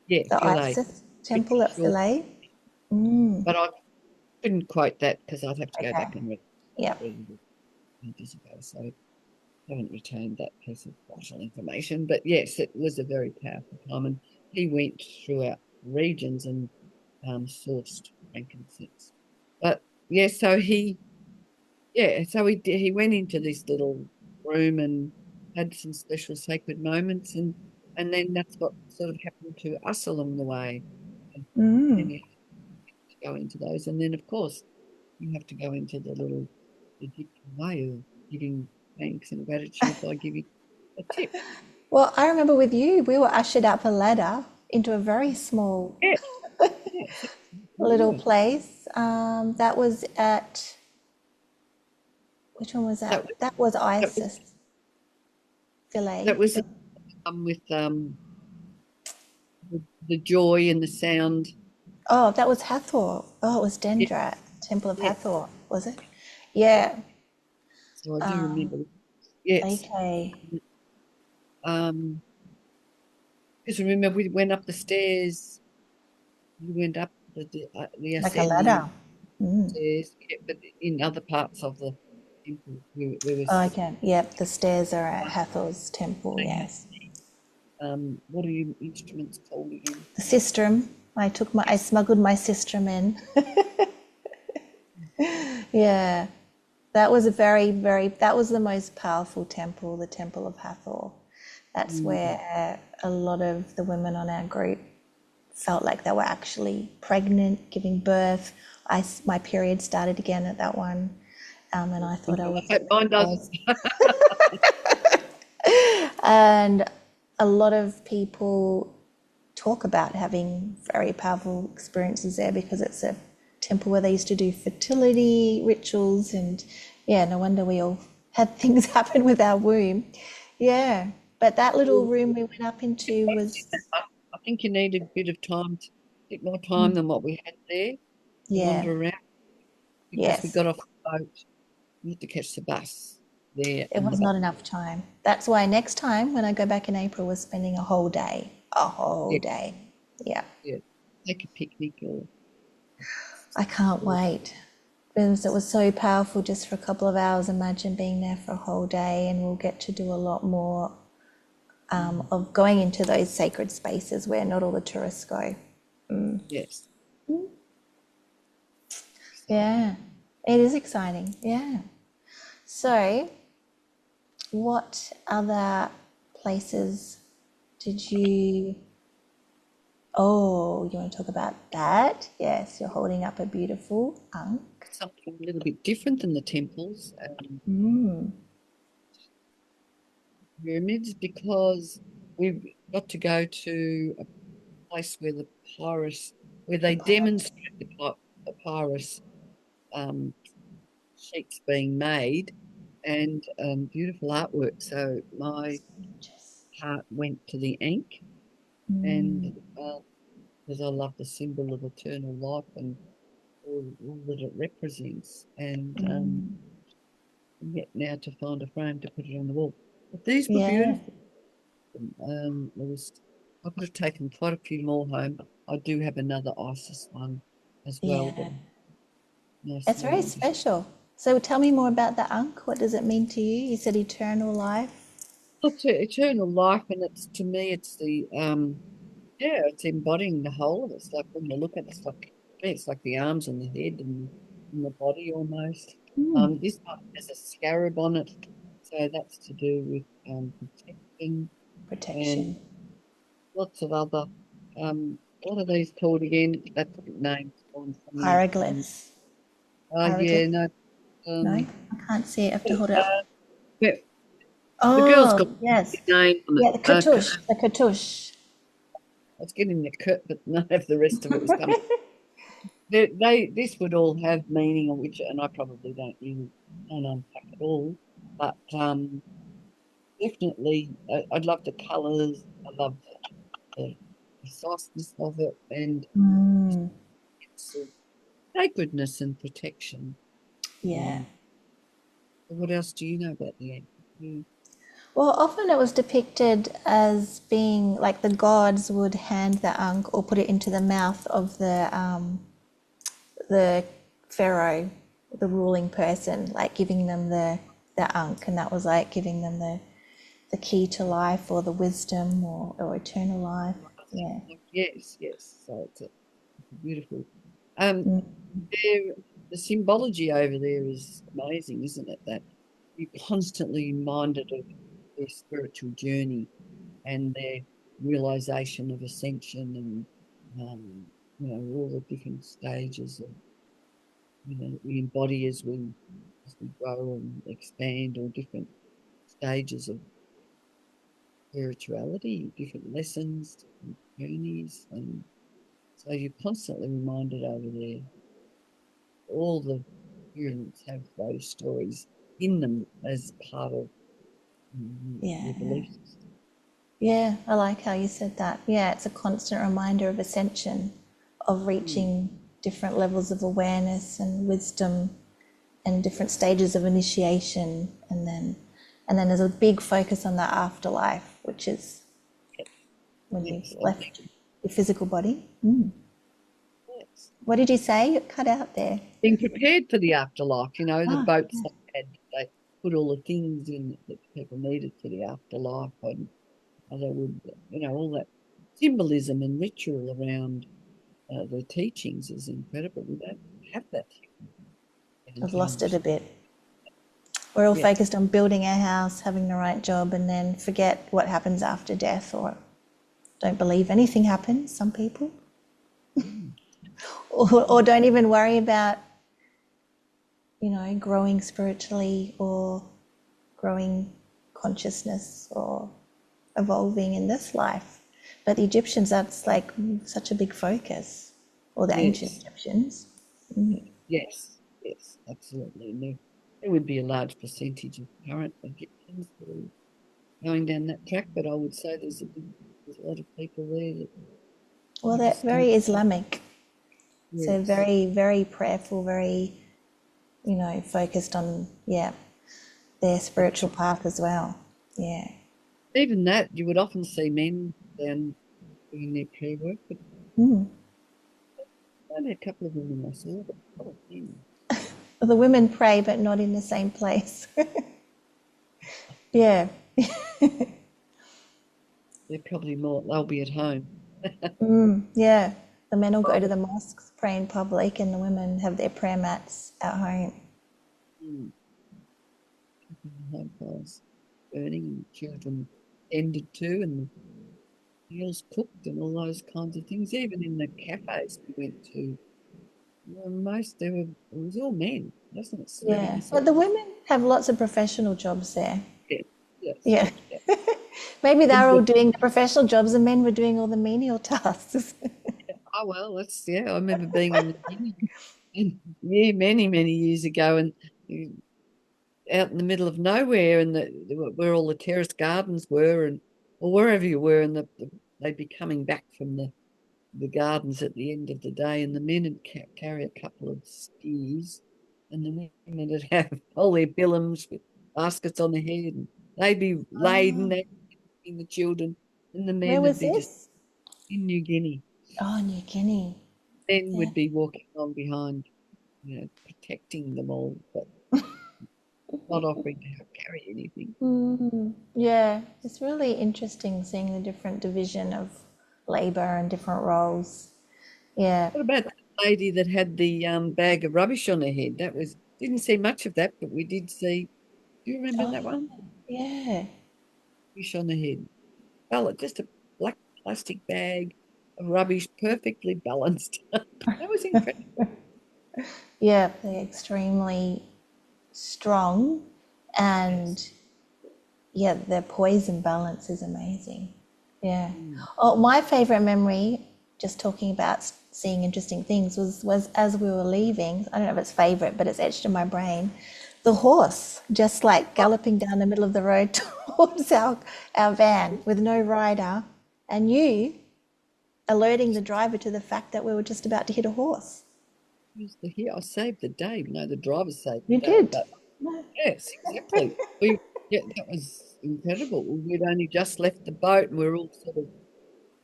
yeah, the Philae, Isis temple pretty at sure, Philae. Mm, but I couldn't quote that because I'd have to go okay. back and read Yep. it ages ago. So I haven't retained that piece of vital information. But yes, it was a very powerful time, and he went throughout regions and sourced frankincense. But yeah, he went into this little room and had some special sacred moments, and then that's what sort of happened to us along the way. And then Mm. you have to go into those, and then of course you have to go into the little Egyptian way of giving thanks and gratitude by giving a tip. Well, I remember with you, we were ushered up a ladder into a very small Yes, yes, little absolutely. place. That was at, which one was That that? was That was that was Isis that Philae. was with the joy and the sound. Oh, that was Hathor. Oh, it was Yes, Dendra, Temple of yes. Hathor, was it? Yeah. So I do Um, remember. Yes. okay. Um, because remember we went up the stairs. We went up the Like a ascending ladder. Mm. stairs, yeah, but in other parts of the temple, there Oh, was. okay. Yep, the stairs are at Hathor's temple, yes. What are your instruments called again? The sistrum. I Yes. smuggled my sistrum in. Yeah. That was a that was the most powerful temple, the Temple of Hathor. That's Mm. where a lot of the women on our group felt like they were actually pregnant, giving birth. My period started again at that one, and I thought I I was hope mine doesn't. menopause. And a lot of people talk about having very powerful experiences there because it's a temple where they used to do fertility rituals, and yeah, no wonder we all had things happen with our womb. Yeah, but that little room we went up into was, I think you need a bit of time, a bit more time than what we had there to Yeah. wander around, because we Yes. got off the boat. We had to catch the bus there, It and the was bus. not enough time. That's why next time when I go back in April, we're spending a whole day. A whole Yeah, day. Yeah. yeah. Take a picnic I can't or wait. Because it was so powerful just for a couple of hours. Imagine being there for a whole day, and we'll get to do a lot more of going into those sacred spaces where not all the tourists go. yes. Yeah, it is exciting. Yeah. So, what other places did you? Oh, you want to talk about that? Yes, you're holding up a beautiful ankh. Something a little bit different than the temples and Mm, pyramids, because we've got to go to a place where the papyrus, where the they pie. demonstrate the papyrus um, sheets being made, and beautiful artwork. So my Gorgeous. heart went to the ankh, and Mm, because I love the symbol of eternal life and all that it represents, and mm. yet now to find a frame to put it on the wall. But these were Yeah, beautiful. I could have taken quite a few more home. I do have another Isis one as well, but yeah. It's mostly very I'm just. special. So tell me more about the ankh. What does it mean to you? You said eternal life. It's eternal life, and it's, to me, it's the yeah, it's embodying the whole of it. It's like when you look at it, it's like the arms and the head and the body almost. Mm, This one has a scarab on it, so that's to do with protection, and protection. lots of other what are these called again? That name's gone from me. Hieroglyphs. Yeah, Hieroglyphs. no, No, um, I can't see it. I have to hold it up. uh, but the girl's got Oh, yes. a name on it. Yeah, the cartouche. The cartouche. I was getting the kit, but none of the rest of it was coming. This would all have meaning, of which, and I probably don't unpack it all, but definitely, I love the colours. I love the preciseness of it, and Mm, its sacredness and protection. yeah. Um, what else do you know about the ant? You- Well, often it was depicted as being like the gods would hand the ankh or put it into the mouth of the pharaoh, the ruling person, like giving them the ankh, and that was like giving them the key to life or the wisdom or eternal life. Yeah. Yes, yes. So it's a beautiful. Um, Mm, there, the symbology over there is amazing, isn't it? That you're constantly reminded of their spiritual journey and their realization of ascension, and all the different stages of that we embody as we grow and expand, or different stages of spirituality, different lessons, different journeys, and so you're constantly reminded over there. All the pyramids have those stories in them as part of yeah. their belief system. Yeah, I like how you said that. Yeah, it's a constant reminder of ascension, of Mm. reaching different levels of awareness and wisdom and different stages of initiation, and then there's a big focus on the afterlife, which is when you've Yes, left your physical body. Mm. yes. What did you say? You cut out there. Being prepared for the afterlife, the Ah, boats they put all the things in that people needed for the afterlife, and they would, all that symbolism and ritual around the teachings is incredible. We don't have that in I've lost it Cambridge. a bit. We're all Yes. focused on building our house, having the right job, and then forget what happens after death, or don't believe anything happens, some people, Mm. or don't even worry about, growing spiritually or growing consciousness or evolving in this life. But the Egyptians, that's like such a big focus, or the ancient Yes. Egyptians. Yes. Yes. Absolutely. And there would be a large percentage of current Egyptians that are going down that track, but I would say there's a lot of people there Well, You they're just do it. very Islamic. So Yes. very, very prayerful, very, focused on, yeah, their That's spiritual path as well. Yeah. even that you would often see men down doing their prayer work, but Mm. only a couple of women I saw, but a lot of men. The women pray, but not in the same place. Yeah. They're probably more, they'll be at home. Yeah. The men will go to the mosques, pray in public, and the women have their prayer mats at home. Mm. Home fires burning and children tended to and meals cooked and all those kinds of things. Even in the cafes we went to, it was all men, wasn't it? Yeah. 70%. But the women have lots of professional jobs there. Yeah. Yes. Yeah. Yeah. Maybe they were Kids all were, doing the professional jobs and men were doing all the menial tasks. oh well, that's yeah. I remember being in the Guinea and yeah, many years ago, and out in the middle of nowhere, and where all the terrace gardens were, and or wherever you were, and they'd be coming back from the gardens at the end of the day, and the men would carry a couple of skis, and the women would have all their billums with baskets on their head, and they'd be laden, Oh, they'd be the children, and the where men would was be just this? in New Guinea. Oh, New Guinea. Men Yeah. would be walking on behind, protecting them all, but not offering to carry anything. Yeah, it's really interesting seeing the different division of labor and different roles. Yeah. What about the lady that had the bag of rubbish on her head? That was didn't see much of that, but we did see. Do you remember Oh, that one? yeah. Rubbish on the head. Just a black plastic bag of rubbish, perfectly balanced. That was incredible. Yeah, they're extremely strong and Yes. yeah, their poison balance is amazing. Yeah. Mm. Oh, my favorite memory, just talking about seeing interesting things, was as we were leaving. I don't know if it's favorite, but it's etched in my brain. The horse just like galloping down the middle of the road towards our van with no rider, and you alerting the driver to the fact that we were just about to hit a horse. I saved the day. No, the driver saved You the day. did. But yes, exactly. That was incredible. We'd only just left the boat, and we were all sort of,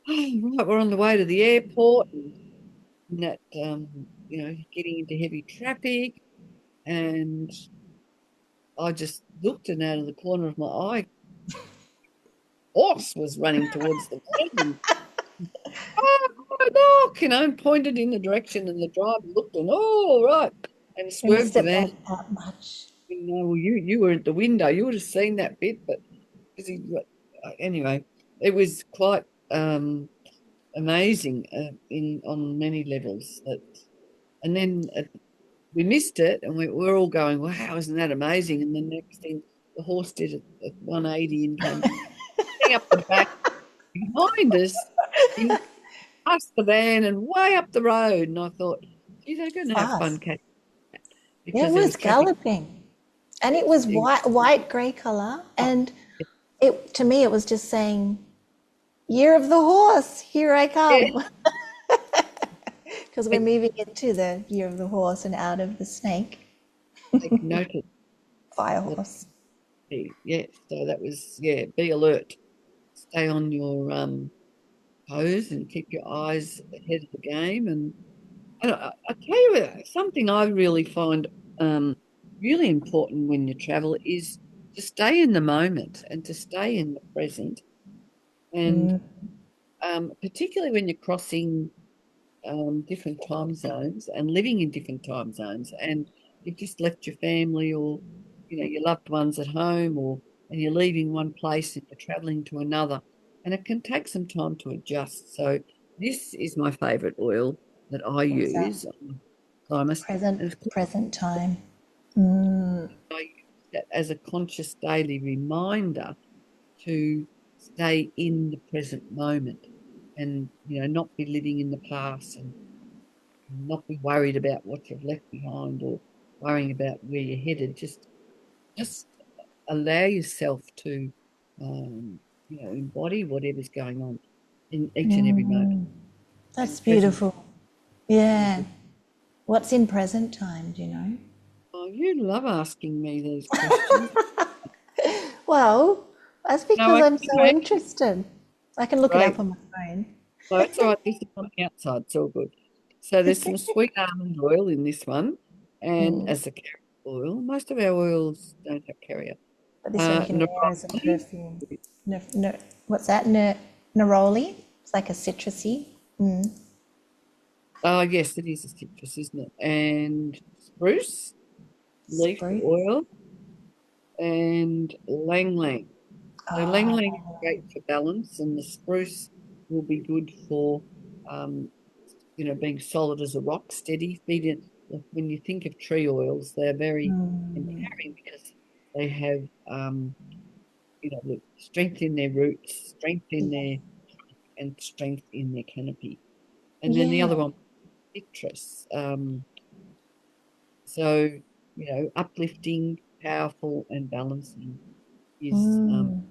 oh, right, we're on the way to the airport, and that getting into heavy traffic, and I just looked, and out of the corner of my eye, horse was running towards the van, and oh, look, and pointed in the direction, and the driver looked, and oh, right, and We swerved missed the it van. by that much. Well, you were at the window, you would have seen that bit, but because anyway, it was quite amazing in on many levels. And then we missed it, and we were all going, "Wow, isn't that amazing?" And the next thing, the horse did a 180 and came up the back behind us, in past the van and way up the road. And I thought, "Gee, they're going to have fun Fast. catching It because there was was traffic." galloping. And it Yes, was white grey colour. And yeah, it to me it was just saying, Year of the horse, here I yeah. come. Because we're moving into the year of the horse and out of the snake. Take notice. Fire What, horse. yeah. So that was be alert. Stay on your toes and keep your eyes ahead of the game. And I tell you something I really find really important when you travel is to stay in the moment and to stay in the present. And particularly when you're crossing different time zones and living in different time zones, and you've just left your family or your loved ones at home, or and you're leaving one place and you're traveling to another, and it can take some time to adjust. So this is my favorite oil that I What's that? use, Thymus, and Present time. Mm, I use that as a conscious daily reminder to stay in the present moment, and not be living in the past, and not be worried about what you've left behind or worrying about where you're headed. Just allow yourself to embody whatever's going on in each and every moment. That's present. beautiful. Yeah. What's in present time, do you know? Oh, you love asking me these questions. Well, that's No, because I I'm can so interested. I can look it up Great. on my phone. No, it's all right. This is on the outside. It's all good. So there's some sweet almond oil in this one, and Mm. as a carrier oil, most of our oils don't have carrier. But this one you can wear as a Neroli. perfume. What's that? Neroli? It's like a citrusy. Mm. Oh, yes, it is a citrus, isn't it? And spruce leaf Spruce. oil and lang lang. So lang Oh, lang is great for balance, and the spruce will be good for, um, being solid as a rock, steady. Feeding. When you think of tree oils, they're very mm. empowering because they have, strength in their roots, strength in Yeah. their and strength in their canopy. And then the Yeah. other one, citrus. So, uplifting, powerful, and balancing is Mm.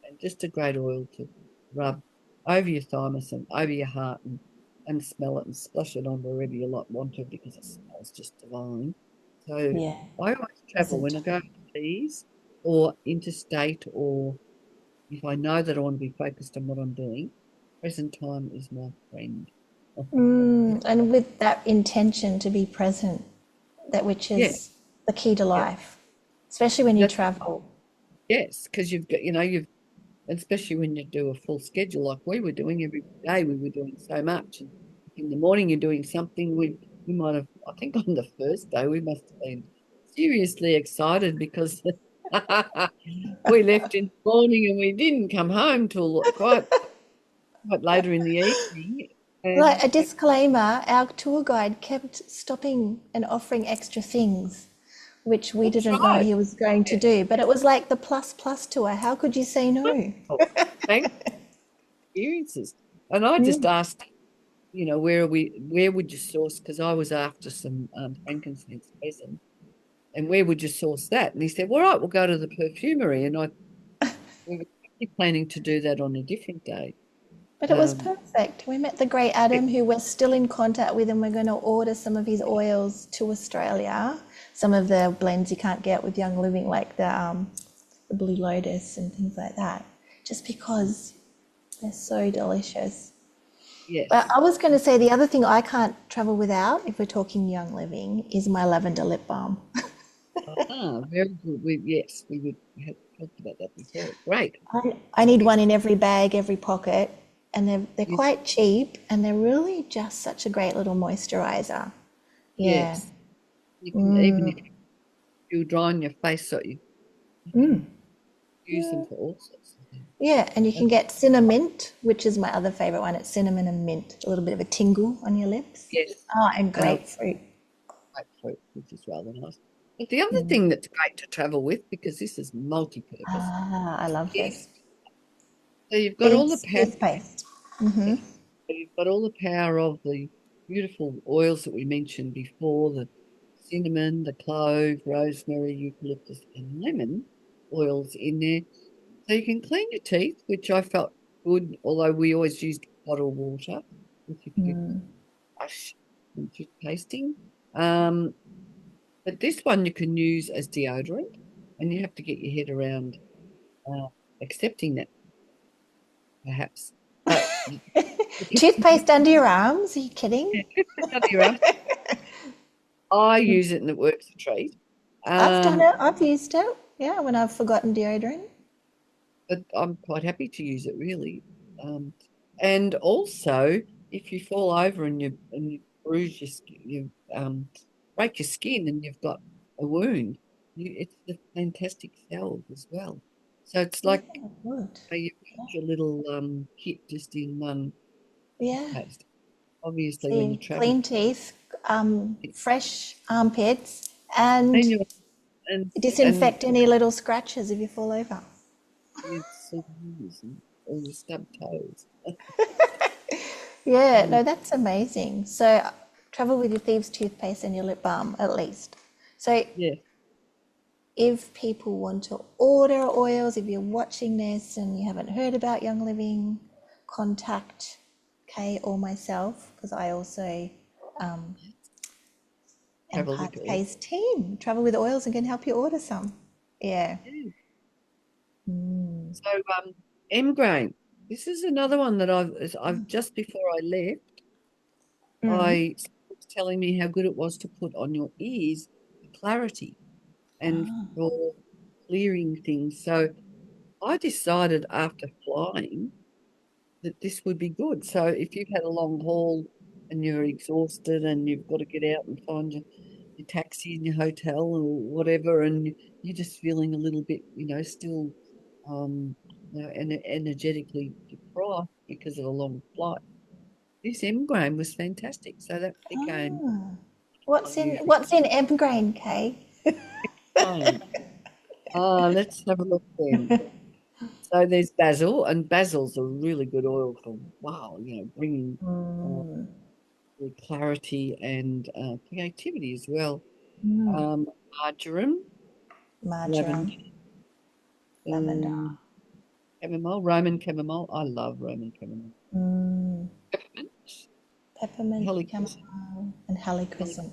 and just a great oil to rub over your thymus and over your heart and smell it and splash it on wherever you want to because it smells just divine. So Yeah. I always travel Present when I go time. overseas or interstate, or if I know that I want to be focused on what I'm doing, present time is my friend. And with that intention to be present, that which Yeah, is the key to yeah. life, especially when you That's travel. yes, because you've got, especially when you do a full schedule like we were doing every day, we were doing so much. And in the morning, you're doing something. We might have, I think on the first day, we must have been seriously excited because we left in the morning and we didn't come home till quite later in the evening. Like And a disclaimer, our tour guide kept stopping and offering extra things, which we that's didn't know right. he was going to Yeah. do. But it was like the plus plus tour. How could you say no? Oh, thank experiences. And I just Mm. asked, where would you source? Because I was after some frankincense resin. And where would you source that? And he said, well, right, we'll go to the perfumery. And we were actually planning to do that on a different day. But it was Um, perfect. We met the great Adam, who we're still in contact with, and we're going to order some of his oils to Australia. Some of the blends you can't get with Young Living, like the Blue Lotus and things like that, just because they're so delicious. But yes. I was going to say the other thing I can't travel without, if we're talking Young Living, is my lavender lip balm. Very good. We had talked about that before. Great. I need one in every bag, every pocket, and they're Yes, quite cheap, and they're really just such a great little moisturizer. Yeah. yes. You can, even if you're dry on your face, so you can use them Yeah. for all sorts of things. Yeah, and you And can get cinnamon, which is my other favorite one. It's cinnamon and mint, a little bit of a tingle on your lips. yes, Oh, and and I grapefruit. grapefruit, which is rather nice. But the other thing that's great to travel with, because this is multi-purpose, Ah, I love is this. so you've got all the Beats power. toothpaste. Yes. So you've got all the power of the beautiful oils that we mentioned before, the cinnamon, the clove, rosemary, eucalyptus, and lemon oils in there. So you can clean your teeth, which I felt good, although we always used bottled water, which if you brush and toothpasting. Um, but this one you can use as deodorant, and you have to get your head around uh, accepting that, perhaps. But you Toothpaste under your arms? Are you kidding? can I use it and it works a treat. I've done Um, it. I've used it. Yeah, when I've forgotten deodorant. but I'm quite happy to use it really. Um, and also, if you fall over and you bruise your skin, you break your skin and you've got a wound, it's a fantastic salve as well. So it's Yeah, like good. you put your little kit just in one Yeah. paste. Obviously, when you See, travel, clean teeth, it's fresh armpits, and clean your and disinfect any little scratches if you fall over. it's and all your stub toes. Yeah, Mm, no, that's amazing. So travel with your thieves toothpaste and your lip balm at least. So yeah. if people want to order oils, if you're watching this and you haven't heard about Young Living, contact Kay or myself, because I also am Travel part with of oil. Kay's team. Travel with Oils and can help you order some. Yeah. Yeah. Mm. So M grain. This is another one that I've just before I left, Mm. I was telling me how good it was to put on your ears for clarity and Ah. for clearing things. So I decided after flying that this would be good. So if you've had a long haul and you're exhausted and you've got to get out and find your taxi in your hotel or whatever, and you're just feeling a little bit, still energetically deprived because of a long flight. This M-grain was fantastic. So that became Ah. my What's in new what's in Evergreen, Kay? grain. Let's have a look then. So there's basil, and basil's a really good oil for, wow, bringing uh, Mm. the clarity and creativity as well. Mm. Um, Marjoram, lavender, Marjoram, lavender. um, chamomile, Roman chamomile. I love Roman chamomile. Mm. Peppermint, Peppermint, helichrysum, chamomile, and helichrysum. helichrysum.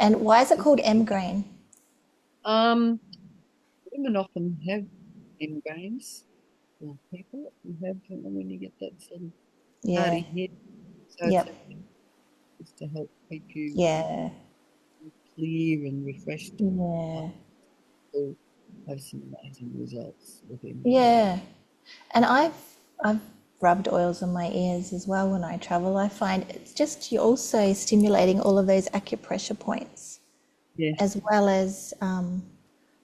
And why is it called M-grain? Um, Women often have migraines, or people who have, when you get that sort of Yeah. hardy head. So Yep. it's to help keep you Yeah. clear and refreshed. I Yeah. will have some amazing results with migraine. Yeah. And I've rubbed oils on my ears as well when I travel. I find it's just you're also stimulating all of those acupressure points, Yes, as well as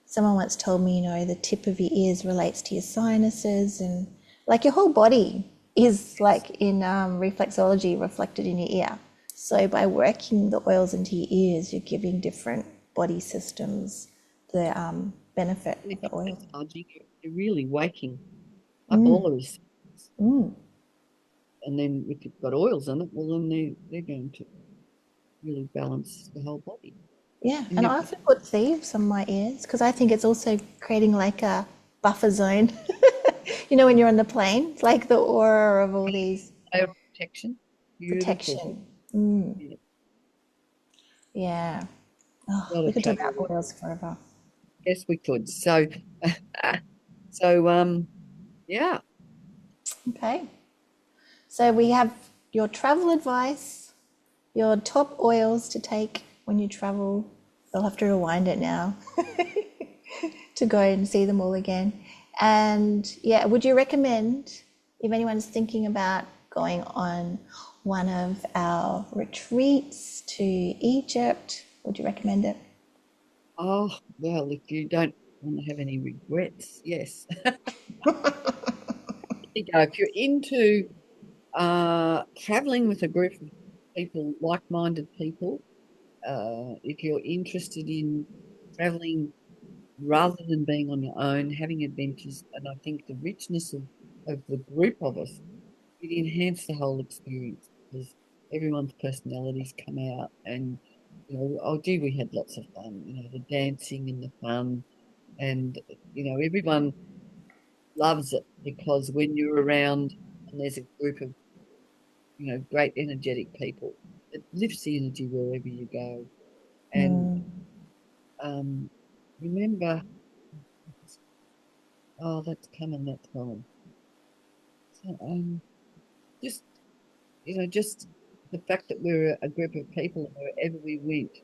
someone once told me, the tip of your ears relates to your sinuses, and like your whole body is yes. like in reflexology reflected in your ear. So by working the oils into your ears, you're giving different body systems the benefit And of if the you're oil. massaging, you're really waking up Mm, all of this. mm, And then if you've got oils in it, well, then they're going to really balance the whole body. yeah, And and you've I got, often put thieves on my ears because I think it's also creating like a buffer zone. When you're on the plane, it's like the aura of all these layer of protection. Beautiful. protection. Mm, Yeah, yeah. Oh, got we to could talk travel about with. oils forever. Yes, we could. So, so yeah. Okay. So we have your travel advice, your top oils to take when you travel. You'll have to rewind it now to go and see them all again. And yeah, would you recommend if anyone's thinking about going on one of our retreats to Egypt, would you recommend it? Oh, well, if you don't want to have any regrets, yes. You go. If you're into traveling with a group of people, like-minded people, if you're interested in traveling rather than being on your own, having adventures, and I think the richness of the group of us, it enhanced the whole experience because everyone's personalities come out and oh gee, we had lots of fun, the dancing and the fun and everyone loves it because when you're around and there's a group of great energetic people, it lifts the energy wherever you go. And Mm, um remember, oh, that's coming, that's gone. So, just just the fact that we're a group of people and wherever we went,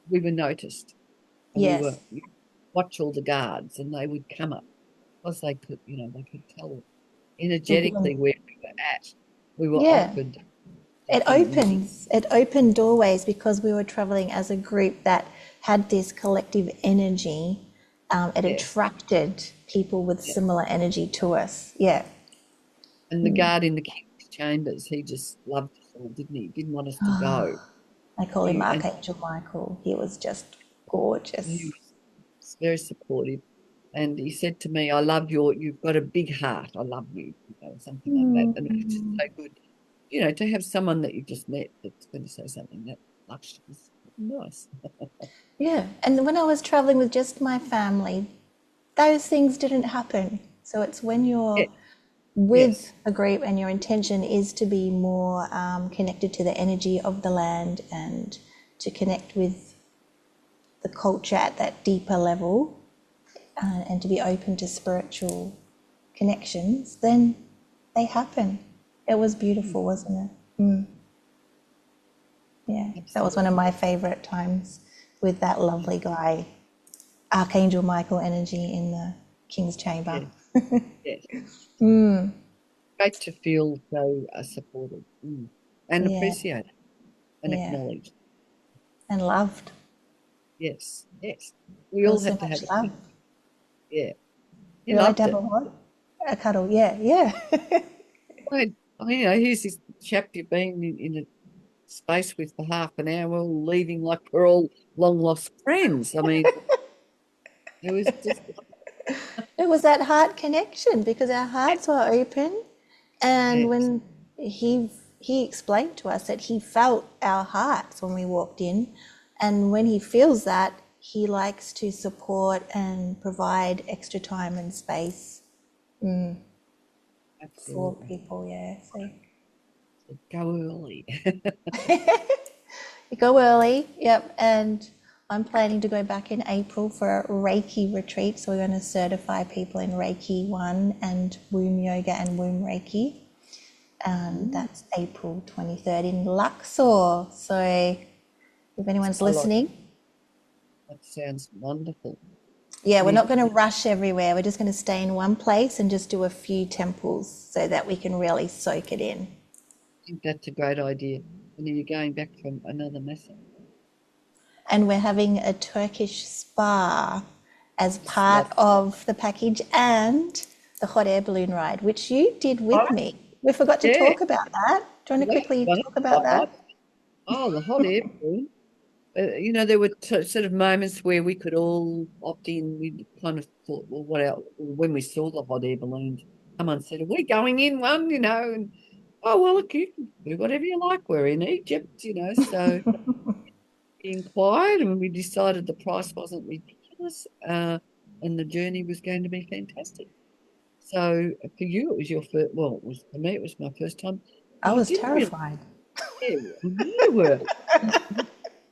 we were noticed and we were yes. watch all the guards and they would come up because they could tell You're given, energetically where we were at. We were yeah. offered It things. opens, it opened doorways because we were traveling as a group that had this collective energy. It Yes, attracted people with yeah. similar energy to us. Yeah. And the guard in the king's chambers, he just loved us all, didn't he? Didn't want us to go. I call him And Archangel Michael. He was just he gorgeous. was very supportive. And he said to me, you've got a big heart. I love you, something like that. And it's just so good, to have someone that you just met that's going to say something that much is nice. Yeah. And when I was traveling with just my family, those things didn't happen. So it's when Yeah, you're with Yes. a group and your intention is to be more connected to the energy of the land and to connect with the culture at that deeper level, and to be open to spiritual connections, then they happen. It was beautiful, wasn't it? Yeah, that was one of Absolutely. my favorite times with that lovely guy, Archangel Michael energy in the King's Chamber. Yes. Yes. Great to feel so supported and Yeah, appreciated and yeah, acknowledged. and loved. Yes. Yes. We There all was so have to have much a love. yeah. You We like to loved have a it. what? A cuddle. Yeah, yeah. Here's this chap you've been in a space with for half an hour, we're all leaving like we're all long lost friends. I mean, it was just It was that heart connection because our hearts were open, and yes, when he explained to us that he felt our hearts when we walked in, and when he feels that, he likes to support and provide extra time and space for absolutely. people. Yeah, so So go early. you go early. Yep, and I'm planning to go back in April for a Reiki retreat. So we're going to certify people in Reiki 1 and womb yoga and womb Reiki. Mm, That's April 23rd in Luxor. So if anyone's I like listening, that. Sounds wonderful. yeah, we're You, not going to rush everywhere. We're just going to stay in one place and just do a few temples so that we can really soak it in. think that's a great idea. And are you going back from another massage? And we're having a Turkish spa as Just part love. of the package and the hot air balloon ride, which you did Oh, with me. We forgot to yeah, talk about that. Do you want to that's quickly funny. talk about that? Oh, the hot air balloon. There were sort of moments where we could all opt in. We kind of thought, well, when we saw the hot air balloons, someone said, "Are we going in one?" And oh well, look, you can do whatever you like. We're in Egypt. So we inquired and we decided the price wasn't ridiculous, and the journey was going to be fantastic. So for you, it was your first. Well, it was for me, it was my first time, I but I was didn't really. terrified. Yeah, you were.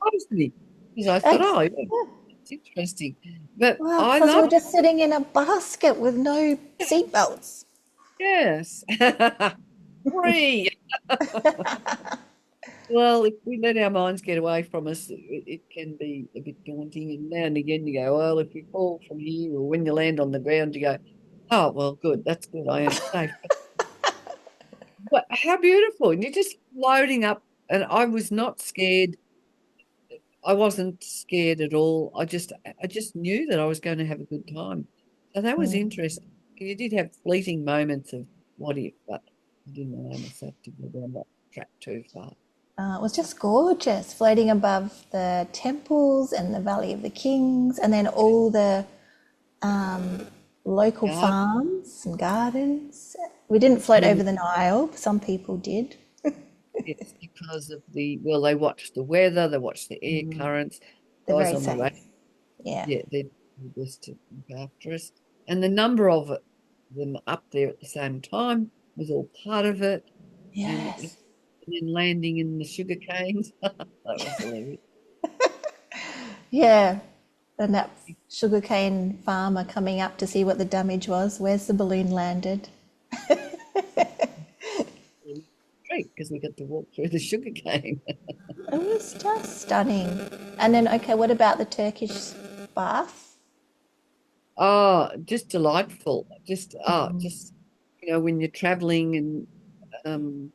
Honestly, because I thought, Ex- oh, yeah, it's interesting. But Well, I because we were love just sitting in a basket with no seatbelts. yes. Free. Well, if we let our minds get away from us, it can be a bit daunting. And now and again, you go, well, if you fall from here, or when you land on the ground, you go, oh, well, good, that's good, I am safe. But how beautiful! And you're just loading up, and I was not scared. I wasn't scared at all. I just knew that I was going to have a good time. So that was Mm. interesting. You did have fleeting moments of what if, but I didn't allow myself to go down that track too far. It was just gorgeous, floating above the temples and the Valley of the Kings, and then all the local Yeah, farms and gardens. We didn't float and over the Nile, some people did. it's because of they watch the weather, they watch the air currents, They're guys very on the safe. radio, Yeah. yeah, they're doing their best to look after us. And the number of them up there at the same time was all part of it. And Yes. then landing in the sugar canes. That was hilarious. Yeah. And that sugarcane farmer coming up to see what the damage was. Where's the balloon landed? Great, because we got to walk through the sugar cane. It was just stunning. And then, okay, what about the Turkish bath? Oh, just delightful. When you're traveling and um,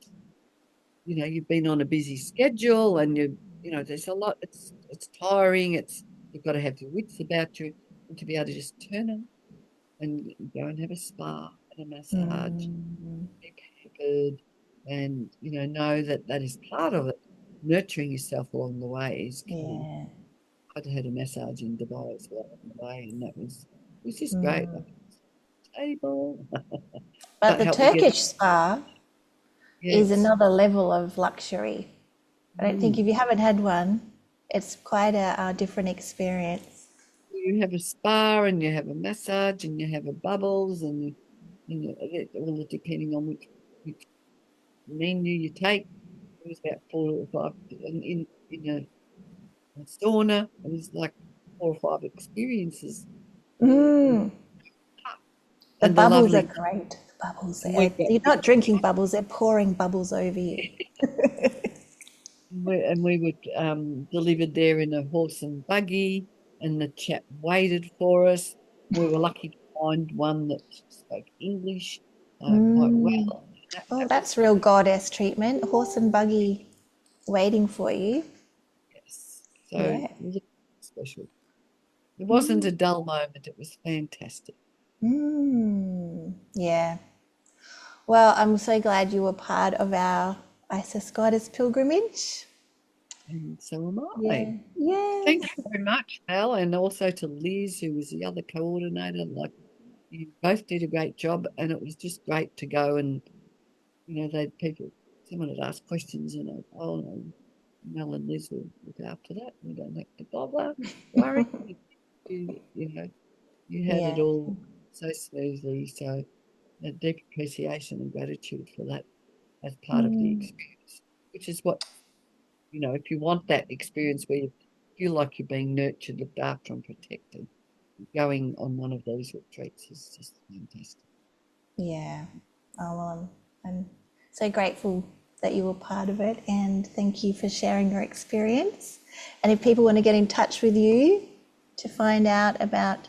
you've been on a busy schedule and there's a lot, it's tiring, you've got to have your wits about you and to be able to just turn on and go and have a spa and a massage, be pampered, and know that that is part of it. Nurturing yourself along the way is key. Yeah. I had a massage in Dubai as well on the way, and it was just great. Like table, But that the helped me get Turkish spa is yes. another level of luxury. I don't think Mm. if you haven't had one, it's quite a different experience. You have a spa and you have a massage and you have a bubbles and all depending on which menu you take. It was about 4 or 5 in a sauna. It was like 4 or 5 experiences. Mm. The And the bubbles are lovely, great. The bubbles. and we've got You're not drinking bubbles, they're pouring bubbles over you. we were delivered there in a horse and buggy, and the chap waited for us. We were lucky to find one that spoke English quite Mm. well. Oh, That was that's real goddess treatment. Horse and buggy waiting for you. yes. So Yeah. it was special. It wasn't a Mm. dull moment. It was fantastic. Mm. Yeah. Well, I'm so glad you were part of our Isis Goddess pilgrimage. And so am I. Yeah. Yes. Thank you very much, Al, and also to Liz, who was the other coordinator. Like you both did a great job, and it was just great to go and someone had asked questions, and oh no, Mel and Liz will look after that. We don't have to bother, worry. You had it Yeah. all so smoothly. So a deep appreciation and gratitude for that as part of the Mm. experience, which is what, if you want that experience where you feel like you're being nurtured, looked after, and protected, going on one of those retreats is just fantastic. Yeah. Oh, well, I'm so grateful that you were part of it, and thank you for sharing your experience. And if people want to get in touch with you to find out about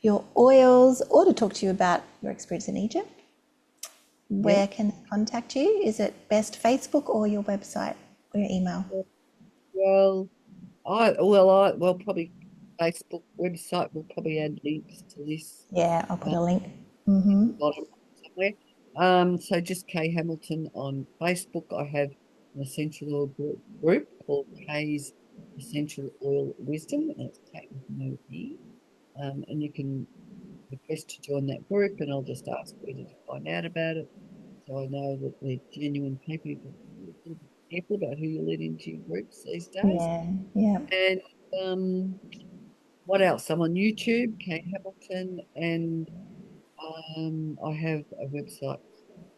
your oils or to talk to you about your experience in Egypt, Yeah. where can they contact you? Is it best Facebook or your website or your email? Well, probably Facebook website will probably add links to this Yeah, I'll put at a link. the bottom somewhere. So just Kay Hamilton on Facebook. I have an essential oil group called Kay's Essential Oil Wisdom, and it's Kate with no E. And you can request to join that group, and I'll just ask whether to find out about it, so I know that they're genuine people. You've got to be a little bit careful about who you let into your groups these days. Yeah, yeah. And what else? I'm on YouTube, Kate Hamilton, and I have a website,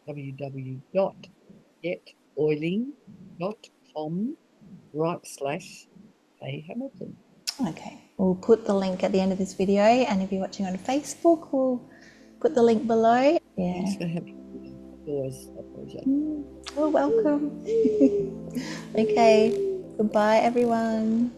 www.getoiling.com/Kay Hamilton. Okay, we'll put the link at the end of this video, and if you're watching on Facebook, we'll put the link below. Thanks Yeah. for having me. Always a pleasure. You're welcome. Okay, goodbye, everyone.